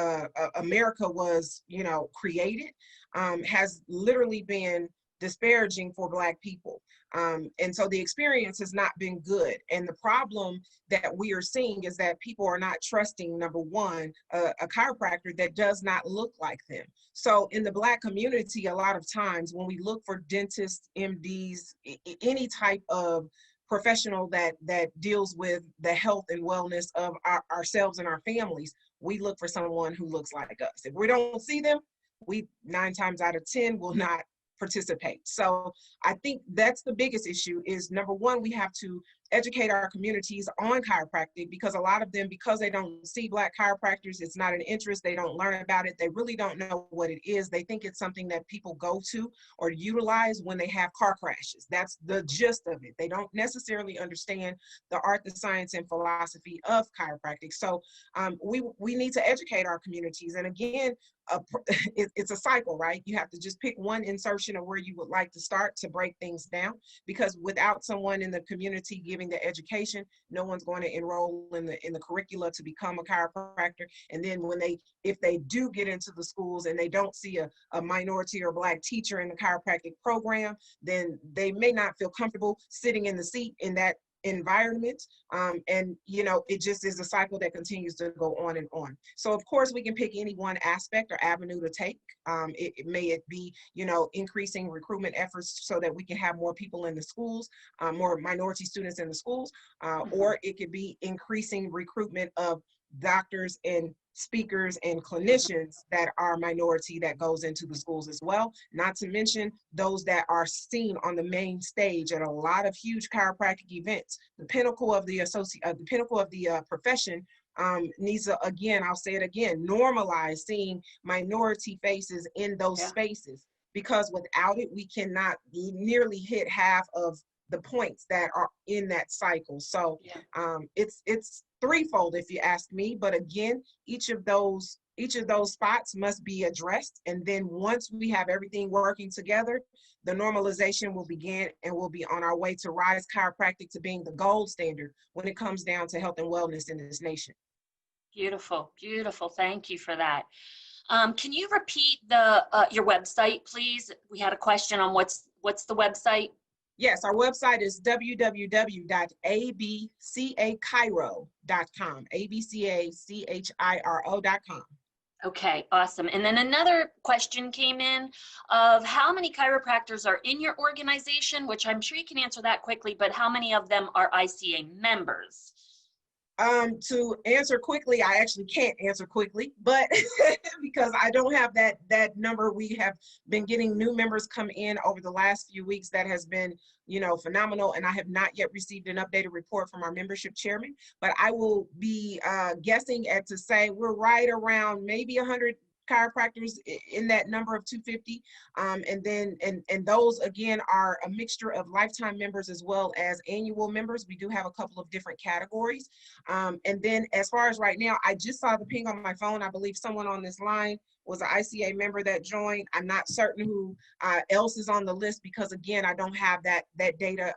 America was, you know, created, has literally been disparaging for Black people. And so the experience has not been good. And the problem that we are seeing is that people are not trusting, number one, a chiropractor that does not look like them. So in the Black community, a lot of times when we look for dentists, MDs, any type of professional that deals with the health and wellness of ourselves and our families, we look for someone who looks like us. If we don't see them, we 9 times out of 10 will not participate. So I think that's the biggest issue is, number one, we have to educate our communities on chiropractic, because a lot of them, because they don't see Black chiropractors, it's not an interest, they don't learn about it, they really don't know what it is. They think it's something that people go to or utilize when they have car crashes. That's the gist of it. They don't necessarily understand the art, the science, and philosophy of chiropractic. So we need to educate our communities. And again, it's a cycle, right? You have to just pick one insertion of where you would like to start to break things down, because without someone in the community giving the education, no one's going to enroll in the curricula to become a chiropractor. And then if they do get into the schools and they don't see a minority or Black teacher in the chiropractic program, then they may not feel comfortable sitting in the seat in that environment. And it just is a cycle that continues to go on and on. So of course we can pick any one aspect or avenue to take. It may be increasing recruitment efforts so that we can have more people in the schools, more minority students in the schools, or it could be increasing recruitment of doctors and speakers and clinicians that are minority that goes into the schools as well, not to mention those that are seen on the main stage at a lot of huge chiropractic events. The pinnacle of the profession needs to, again, I'll say it again, normalize seeing minority faces in those spaces, because without it, we cannot nearly hit half of the points that are in that cycle. So it's threefold if you ask me, but again, each of those spots must be addressed. And then once we have everything working together, the normalization will begin, and we'll be on our way to rise chiropractic to being the gold standard when it comes down to health and wellness in this nation. Beautiful, beautiful. Thank you for that. Can you repeat your website, please? We had a question on what's the website? Yes, our website is www.abcachiro.com, abcachiro.com. Okay, awesome. And then another question came in of how many chiropractors are in your organization, which I'm sure you can answer that quickly, but how many of them are ICA members? To answer quickly, I actually can't answer quickly, but because I don't have that number. We have been getting new members come in over the last few weeks. That has been, phenomenal. And I have not yet received an updated report from our membership chairman, but I will be guessing to say we're right around maybe 100 chiropractors in that number of 250. And those again are a mixture of lifetime members as well as annual members. We do have a couple of different categories. And then as far as right now, I just saw the ping on my phone. I believe someone on this line was an ICA member that joined. I'm not certain who else is on the list, because again, I don't have that data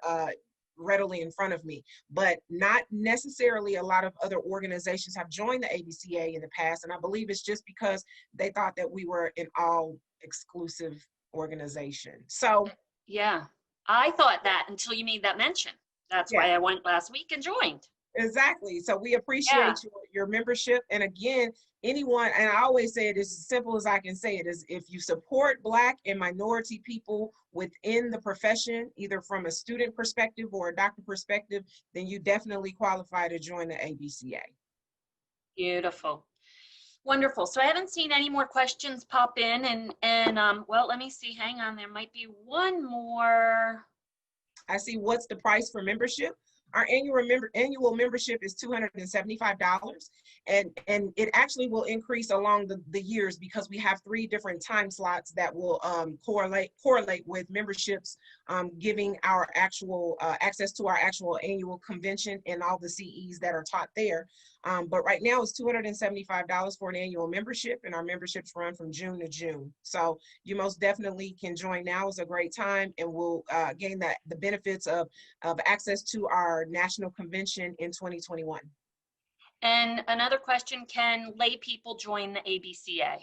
readily in front of me, but not necessarily a lot of other organizations have joined the ABCA in the past. And I believe it's just because they thought that we were an all exclusive organization. So yeah, I thought that until you made that mention. That's why I went last week and joined. Exactly. So we appreciate your membership. And again, anyone, and I always say it as simple as I can say it, is if you support Black and minority people within the profession, either from a student perspective or a doctor perspective, then you definitely qualify to join the ABCA. Beautiful. Wonderful. So I haven't seen any more questions pop in, and well, let me see. Hang on. There might be one more. I see. What's the price for membership? Our annual membership is $275, and it actually will increase along the years, because we have 3 different time slots that will correlate with memberships, giving our actual access to our actual annual convention and all the CEs that are taught there. But right now it's $275 for an annual membership, and our memberships run from June to June. So you most definitely can join now. Is a great time, and we'll gain the benefits of access to our national convention in 2021. And another question, can lay people join the ABCA?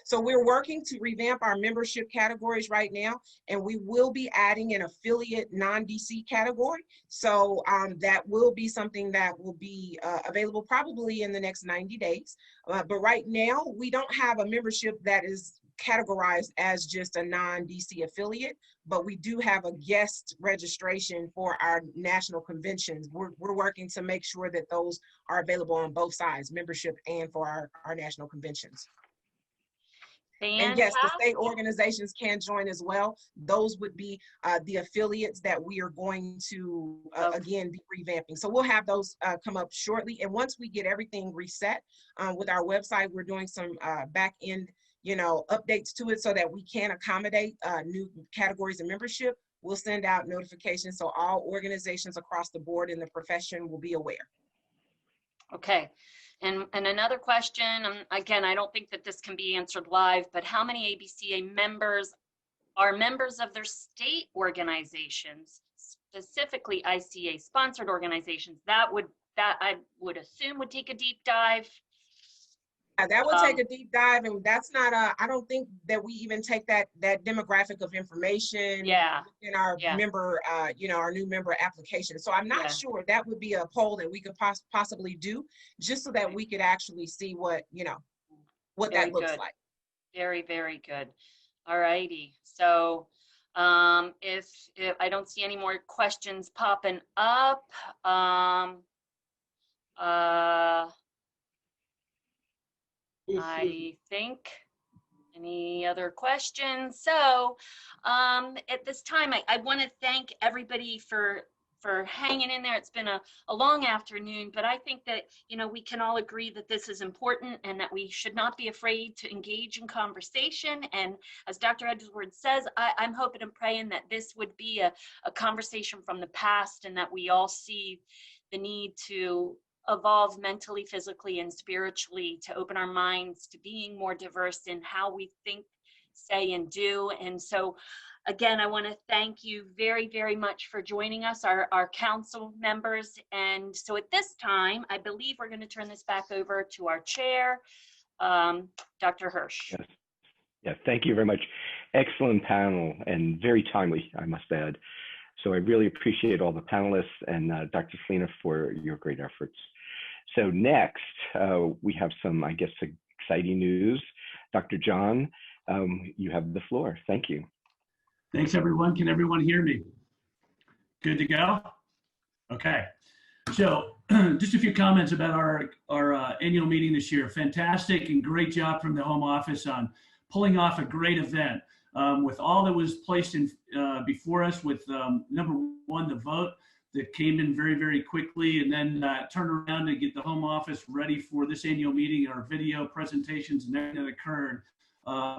So we're working to revamp our membership categories right now, and we will be adding an affiliate non-DC category. So that will be something that will be available probably in the next 90 days. But right now, we don't have a membership that is categorized as just a non-DC affiliate, but we do have a guest registration for our national conventions. We're working to make sure that those are available on both sides, membership and for our national conventions. And yes, the state organizations can join as well. Those would be the affiliates that we are going to, again, be revamping. So we'll have those come up shortly. And once we get everything reset with our website, we're doing some back end, updates to it so that we can accommodate new categories of membership. We'll send out notifications so all organizations across the board in the profession will be aware. Okay. And another question, again, I don't think that this can be answered live, but how many ABCA members are members of their state organizations, specifically ICA sponsored organizations? That I would assume would take a deep dive. That would take a deep dive, and that's not I don't think that we even take that demographic of information in our member, our new member application. So I'm not sure. That would be a poll that we could possibly do, just so that we could actually see what that looks like. Very, very good. All righty. So if I don't see any more questions popping up, I think any other questions? So at this time, I want to thank everybody for hanging in there. It's been a long afternoon, but I think that, we can all agree that this is important and that we should not be afraid to engage in conversation. And as Dr. Edwards says, I'm hoping and praying that this would be a conversation from the past, and that we all see the need to evolve mentally, physically, and spiritually, to open our minds to being more diverse in how we think, say, and do. And so again, I want to thank you very, very much for joining us, our council members. And so at this time, I believe we're going to turn this back over to our chair, Dr. Hirsch. Yes, thank you very much. Excellent panel and very timely, I must add. So I really appreciate all the panelists and Dr. Selena for your great efforts. So next, we have some, I guess, exciting news. Dr. John, you have the floor. Thank you. Thanks, everyone. Can everyone hear me? Good to go? Okay. So just a few comments about our annual meeting this year. Fantastic and great job from the home office on pulling off a great event. With all that was placed in before us, with number one, the vote that came in very, very quickly, and then turned around to get the home office ready for this annual meeting, our video presentations and everything that occurred.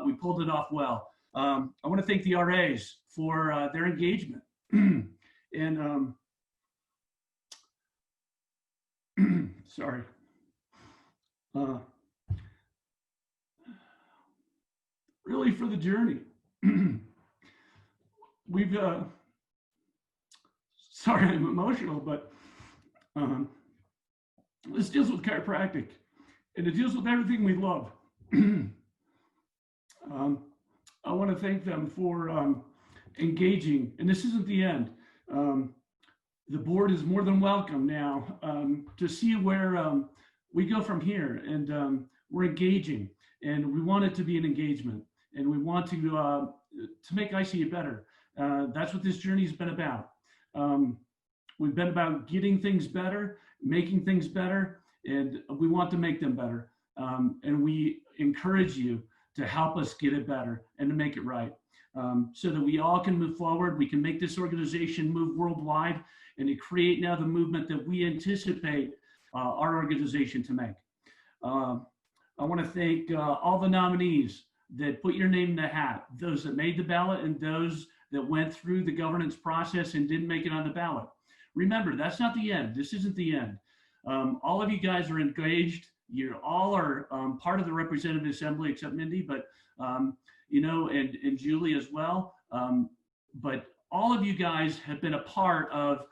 We pulled it off well. I want to thank the RAs for their engagement. And sorry. Really for the journey. We've, sorry, I'm emotional, but this deals with chiropractic, and it deals with everything we love. I want to thank them for engaging, and this isn't the end. The board is more than welcome now to see where we go from here, and we're engaging, and we want it to be an engagement, and we want to make ICA better. That's what this journey has been about. We've been about getting things better, making things better, and we want to make them better. And we encourage you to help us get it better and to make it right, so that we all can move forward. We can make this organization move worldwide and to create now the movement that we anticipate our organization to make. I want to thank all the nominees that put your name in the hat, those that made the ballot and those that went through the governance process and didn't make it on the ballot. Remember, that's not the end. This isn't the end. All of you guys are engaged. You all are part of the Representative Assembly, except Mindy, but and Julie as well. But all of you guys have been a part of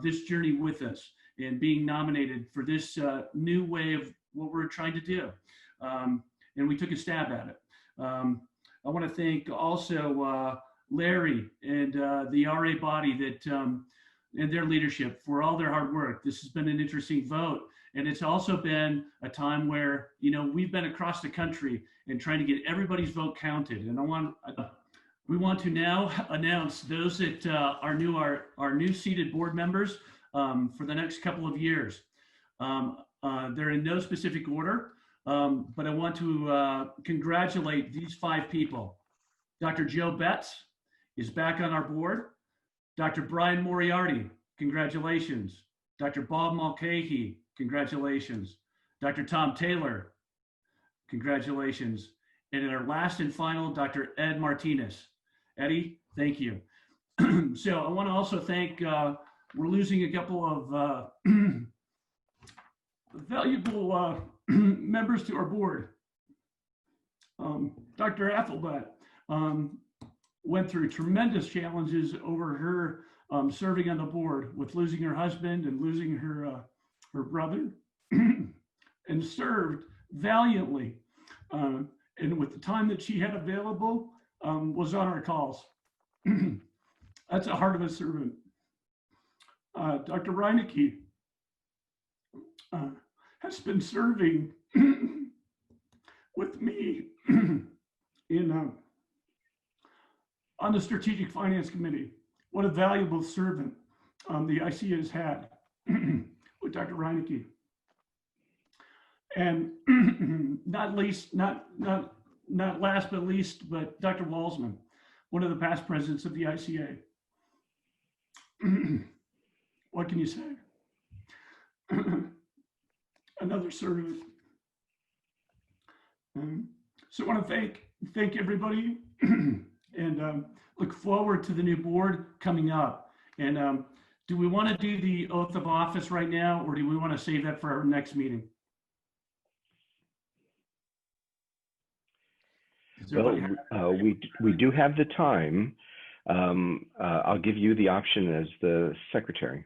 this journey with us and being nominated for this new way of what we're trying to do. And we took a stab at it. I want to thank also Larry and the RA body that and their leadership for all their hard work. This has been an interesting vote. And it's also been a time where, we've been across the country and trying to get everybody's vote counted. And we want to now announce those that are our new seated board members for the next couple of years. They're in no specific order. but I want to congratulate these 5 people. Dr. Joe Betts is back on our board. Dr. Brian Moriarty, congratulations. Dr. Bob Mulcahy, congratulations. Dr. Tom Taylor, congratulations. And in our last and final, Dr. Ed Martinez. Eddie, thank you. So I want to also thank, we're losing a couple of valuable members to our board. Dr. Ethelblatt went through tremendous challenges over her serving on the board with losing her husband and losing her brother, and served valiantly. And with the time that she had available, was on our calls. That's a heart of a servant. Dr. Reinecke has been serving with me in on the Strategic Finance Committee. What a valuable servant the ICA has had with Dr. Reinecke. And not last but least, but Dr. Walsman, one of the past presidents of the ICA. What can you say? Another servant. So I want to thank everybody and look forward to the new board coming up. And do we want to do the oath of office right now, or do we want to save that for our next meeting? Well, we do have the time. I'll give you the option as the secretary.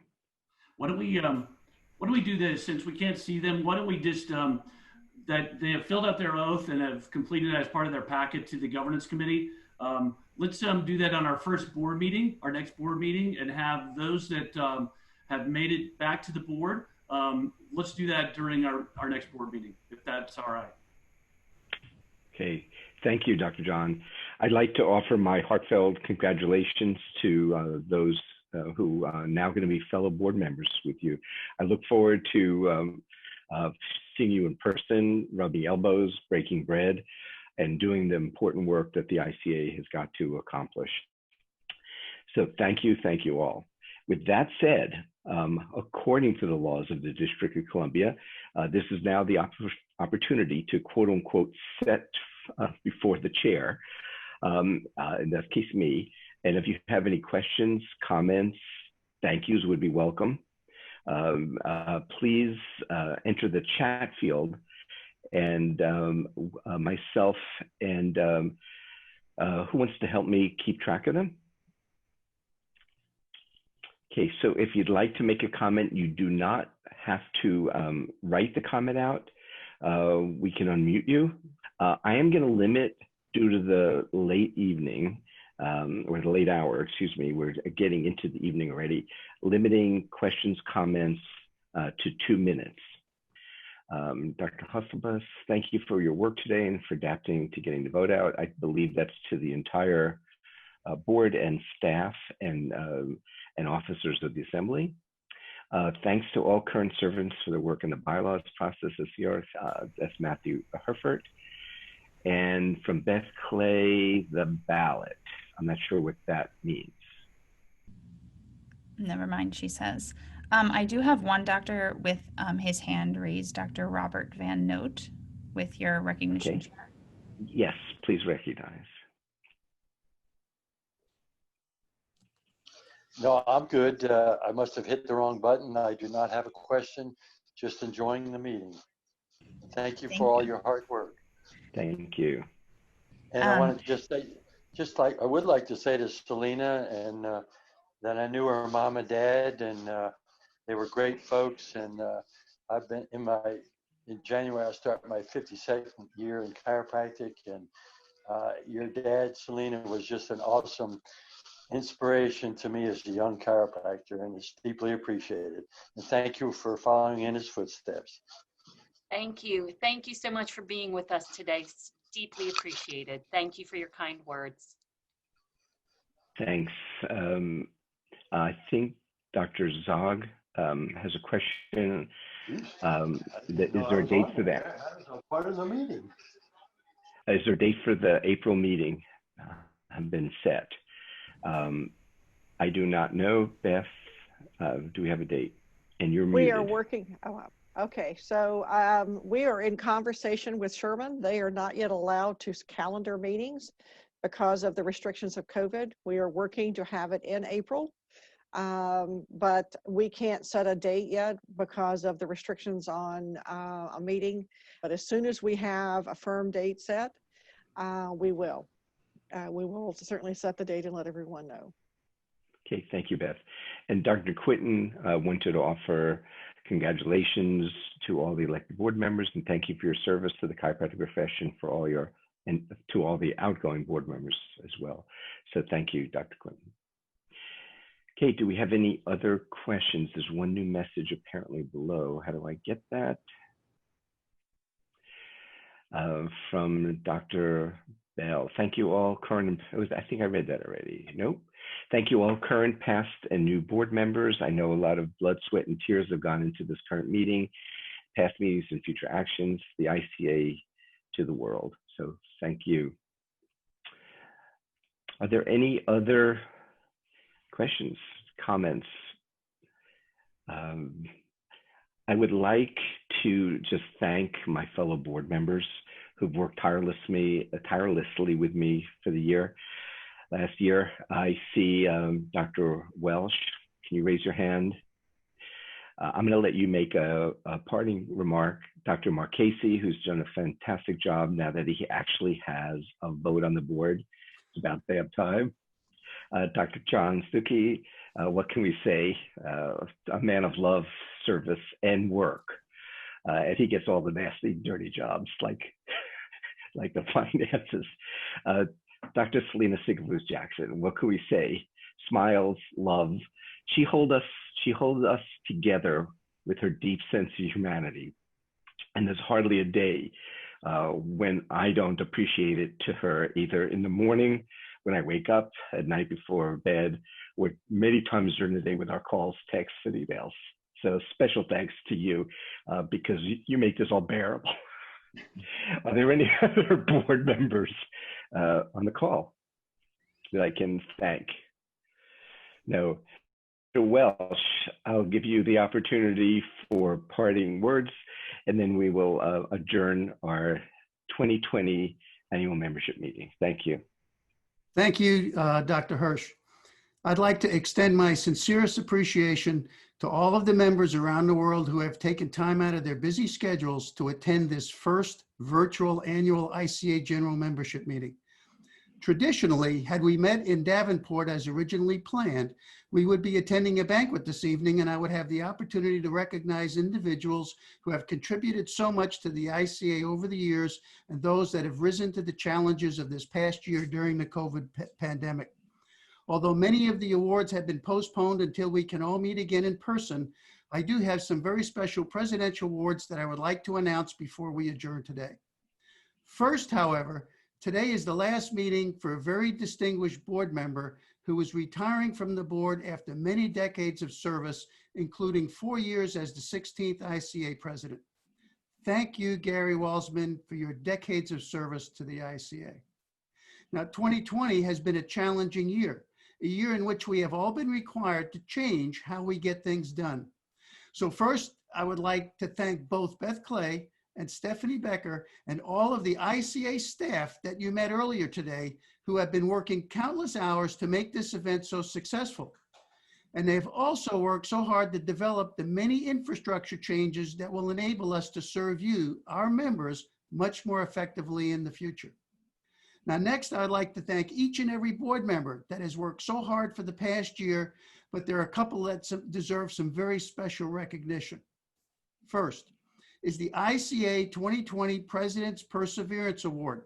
Why don't we do this, since we can't see them? Why don't we just that they have filled out their oath and have completed it as part of their packet to the governance committee. Let's do that on our first board meeting, our next board meeting, and have those that have made it back to the board. Let's do that during our next board meeting, if that's all right. Okay, thank you, Dr. John. I'd like to offer my heartfelt congratulations to those who are now going to be fellow board members with you. I look forward to seeing you in person, rubbing elbows, breaking bread, and doing the important work that the ICA has got to accomplish. So thank you all. With that said, according to the laws of the District of Columbia, this is now the opportunity to quote unquote set before the chair, in that case me. And if you have any questions, comments, thank yous would be welcome. Please enter the chat field, and myself and who wants to help me keep track of them? Okay, so if you'd like to make a comment, you do not have to write the comment out. We can unmute you. I am going to limit, due to the late evening, or the late hour, excuse me, we're getting into the evening already, limiting questions, comments to 2 minutes. Dr. Husselbus, thank you for your work today and for adapting to getting the vote out. I believe that's to the entire board and staff and officers of the Assembly. Thanks to all current servants for their work in the bylaws process this year. That's Matthew Herford. And from Beth Clay, the ballot. I'm not sure what that means. Never mind, she says. I do have one doctor with his hand raised, Dr. Robert Van Noot, with your recognition chair. Yes, please recognize. No, I'm good. I must have hit the wrong button. I do not have a question, just enjoying the meeting. Thank you for all your hard work. Thank you. And I want to just say, I would like to say to Selena and that I knew her mom and dad, and they were great folks. And I've been in January, I start my 52nd year in chiropractic, and your dad, Selena, was just an awesome inspiration to me as a young chiropractor, and it's deeply appreciated. And thank you for following in his footsteps. Thank you. Thank you so much for being with us today. It's deeply appreciated. Thank you for your kind words. Thanks. I think Dr. Zog has a question. Is there a date for that? Part of the meeting. Is there a date for the April meeting? Have been set. I do not know. Beth, do we have a date? And you're muted. We are working. Oh, okay. So we are in conversation with Sherman. They are not yet allowed to calendar meetings because of the restrictions of COVID. We are working to have it in April, but we can't set a date yet because of the restrictions on a meeting. But as soon as we have a firm date set, we will. We will certainly set the date and let everyone know. Okay, thank you, Beth. And Dr. Quinton wanted to offer congratulations to all the elected board members and thank you for your service to the chiropractic profession for all your, and to all the outgoing board members as well. So thank you, Dr. Quinton. Okay, do we have any other questions? There's one new message apparently below. How do I get that? From Dr. Bell. Thank you all current, I think I read that already. Nope. Thank you all current, past, and new board members. I know a lot of blood, sweat, and tears have gone into this current meeting, past meetings, and future actions, the ICA to the world. So thank you. Are there any other questions, comments? I would like to just thank my fellow board members who've worked tirelessly with me for the last year. I see Dr. Welsh. Can you raise your hand? I'm going to let you make a parting remark. Dr. Marchese, who's done a fantastic job now that he actually has a vote on the board. It's about damn time. Dr. John Stuckey, what can we say? A man of love, service, and work. And he gets all the nasty, dirty jobs like the finances. Dr. Selena Sigfus Jackson, what can we say? Smiles, love. She holds us together with her deep sense of humanity. And there's hardly a day when I don't appreciate it to her, either in the morning, when I wake up, at night before bed, or many times during the day with our calls, texts, and emails. So special thanks to you because you make this all bearable. Are there any other board members on the call that I can thank? No. Dr. Welsh, I'll give you the opportunity for parting words, and then we will adjourn our 2020 annual membership meeting. Thank you. Thank you, Dr. Hirsch. I'd like to extend my sincerest appreciation to all of the members around the world who have taken time out of their busy schedules to attend this first virtual annual ICA General Membership Meeting. Traditionally, had we met in Davenport as originally planned, we would be attending a banquet this evening and I would have the opportunity to recognize individuals who have contributed so much to the ICA over the years and those that have risen to the challenges of this past year during the COVID pandemic. Although many of the awards have been postponed until we can all meet again in person, I do have some very special presidential awards that I would like to announce before we adjourn today. First, however, today is the last meeting for a very distinguished board member who is retiring from the board after many decades of service, including 4 years as the 16th ICA president. Thank you, Gary Walsman, for your decades of service to the ICA. Now, 2020 has been a challenging year, a year in which we have all been required to change how we get things done. So first, I would like to thank both Beth Clay and Stephanie Becker and all of the ICA staff that you met earlier today who have been working countless hours to make this event so successful. And they've also worked so hard to develop the many infrastructure changes that will enable us to serve you, our members, much more effectively in the future. Now, next, I'd like to thank each and every board member that has worked so hard for the past year, but there are a couple that deserve some very special recognition. First is the ICA 2020 President's Perseverance Award.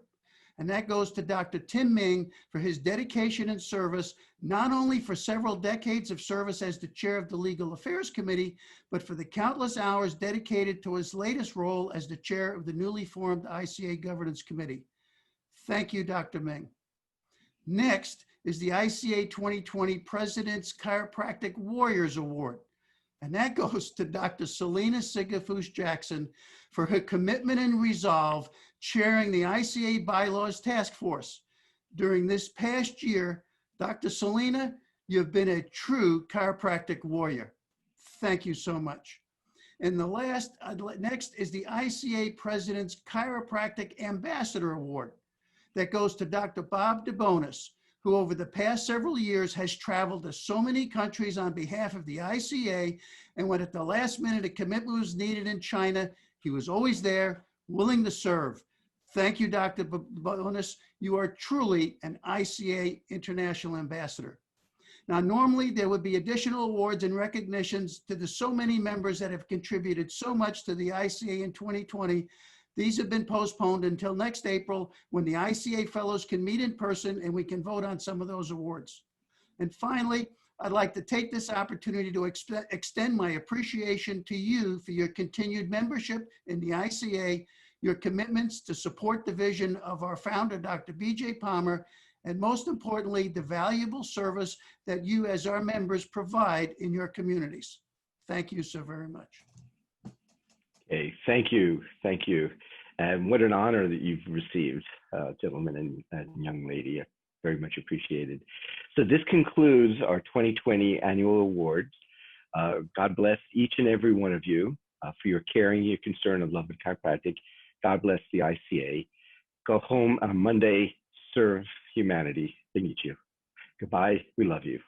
And that goes to Dr. Tim Ming for his dedication and service, not only for several decades of service as the chair of the Legal Affairs Committee, but for the countless hours dedicated to his latest role as the chair of the newly formed ICA Governance Committee. Thank you, Dr. Ming. Next is the ICA 2020 President's Chiropractic Warriors Award. And that goes to Dr. Selena Sigafus Jackson for her commitment and resolve chairing the ICA Bylaws Task Force. During this past year, Dr. Selena, you've been a true chiropractic warrior. Thank you so much. And the last, next is the ICA President's Chiropractic Ambassador Award that goes to Dr. Bob DeBonis, who over the past several years has traveled to so many countries on behalf of the ICA, and when at the last minute a commitment was needed in China, he was always there, willing to serve. Thank you, Dr. DeBonis. You are truly an ICA International Ambassador. Now, normally there would be additional awards and recognitions to the so many members that have contributed so much to the ICA in 2020. These have been postponed until next April, when the ICA fellows can meet in person and we can vote on some of those awards. And finally, I'd like to take this opportunity to extend my appreciation to you for your continued membership in the ICA, your commitments to support the vision of our founder, Dr. B.J. Palmer, and most importantly, the valuable service that you as our members provide in your communities. Thank you so very much. Okay, thank you, thank you. And what an honor that you've received, gentlemen and young lady. Very much appreciated. So this concludes our 2020 annual awards. God bless each and every one of you for your caring, your concern, and love of chiropractic. God bless the ICA. Go home on Monday, serve humanity. They need you. Goodbye. We love you.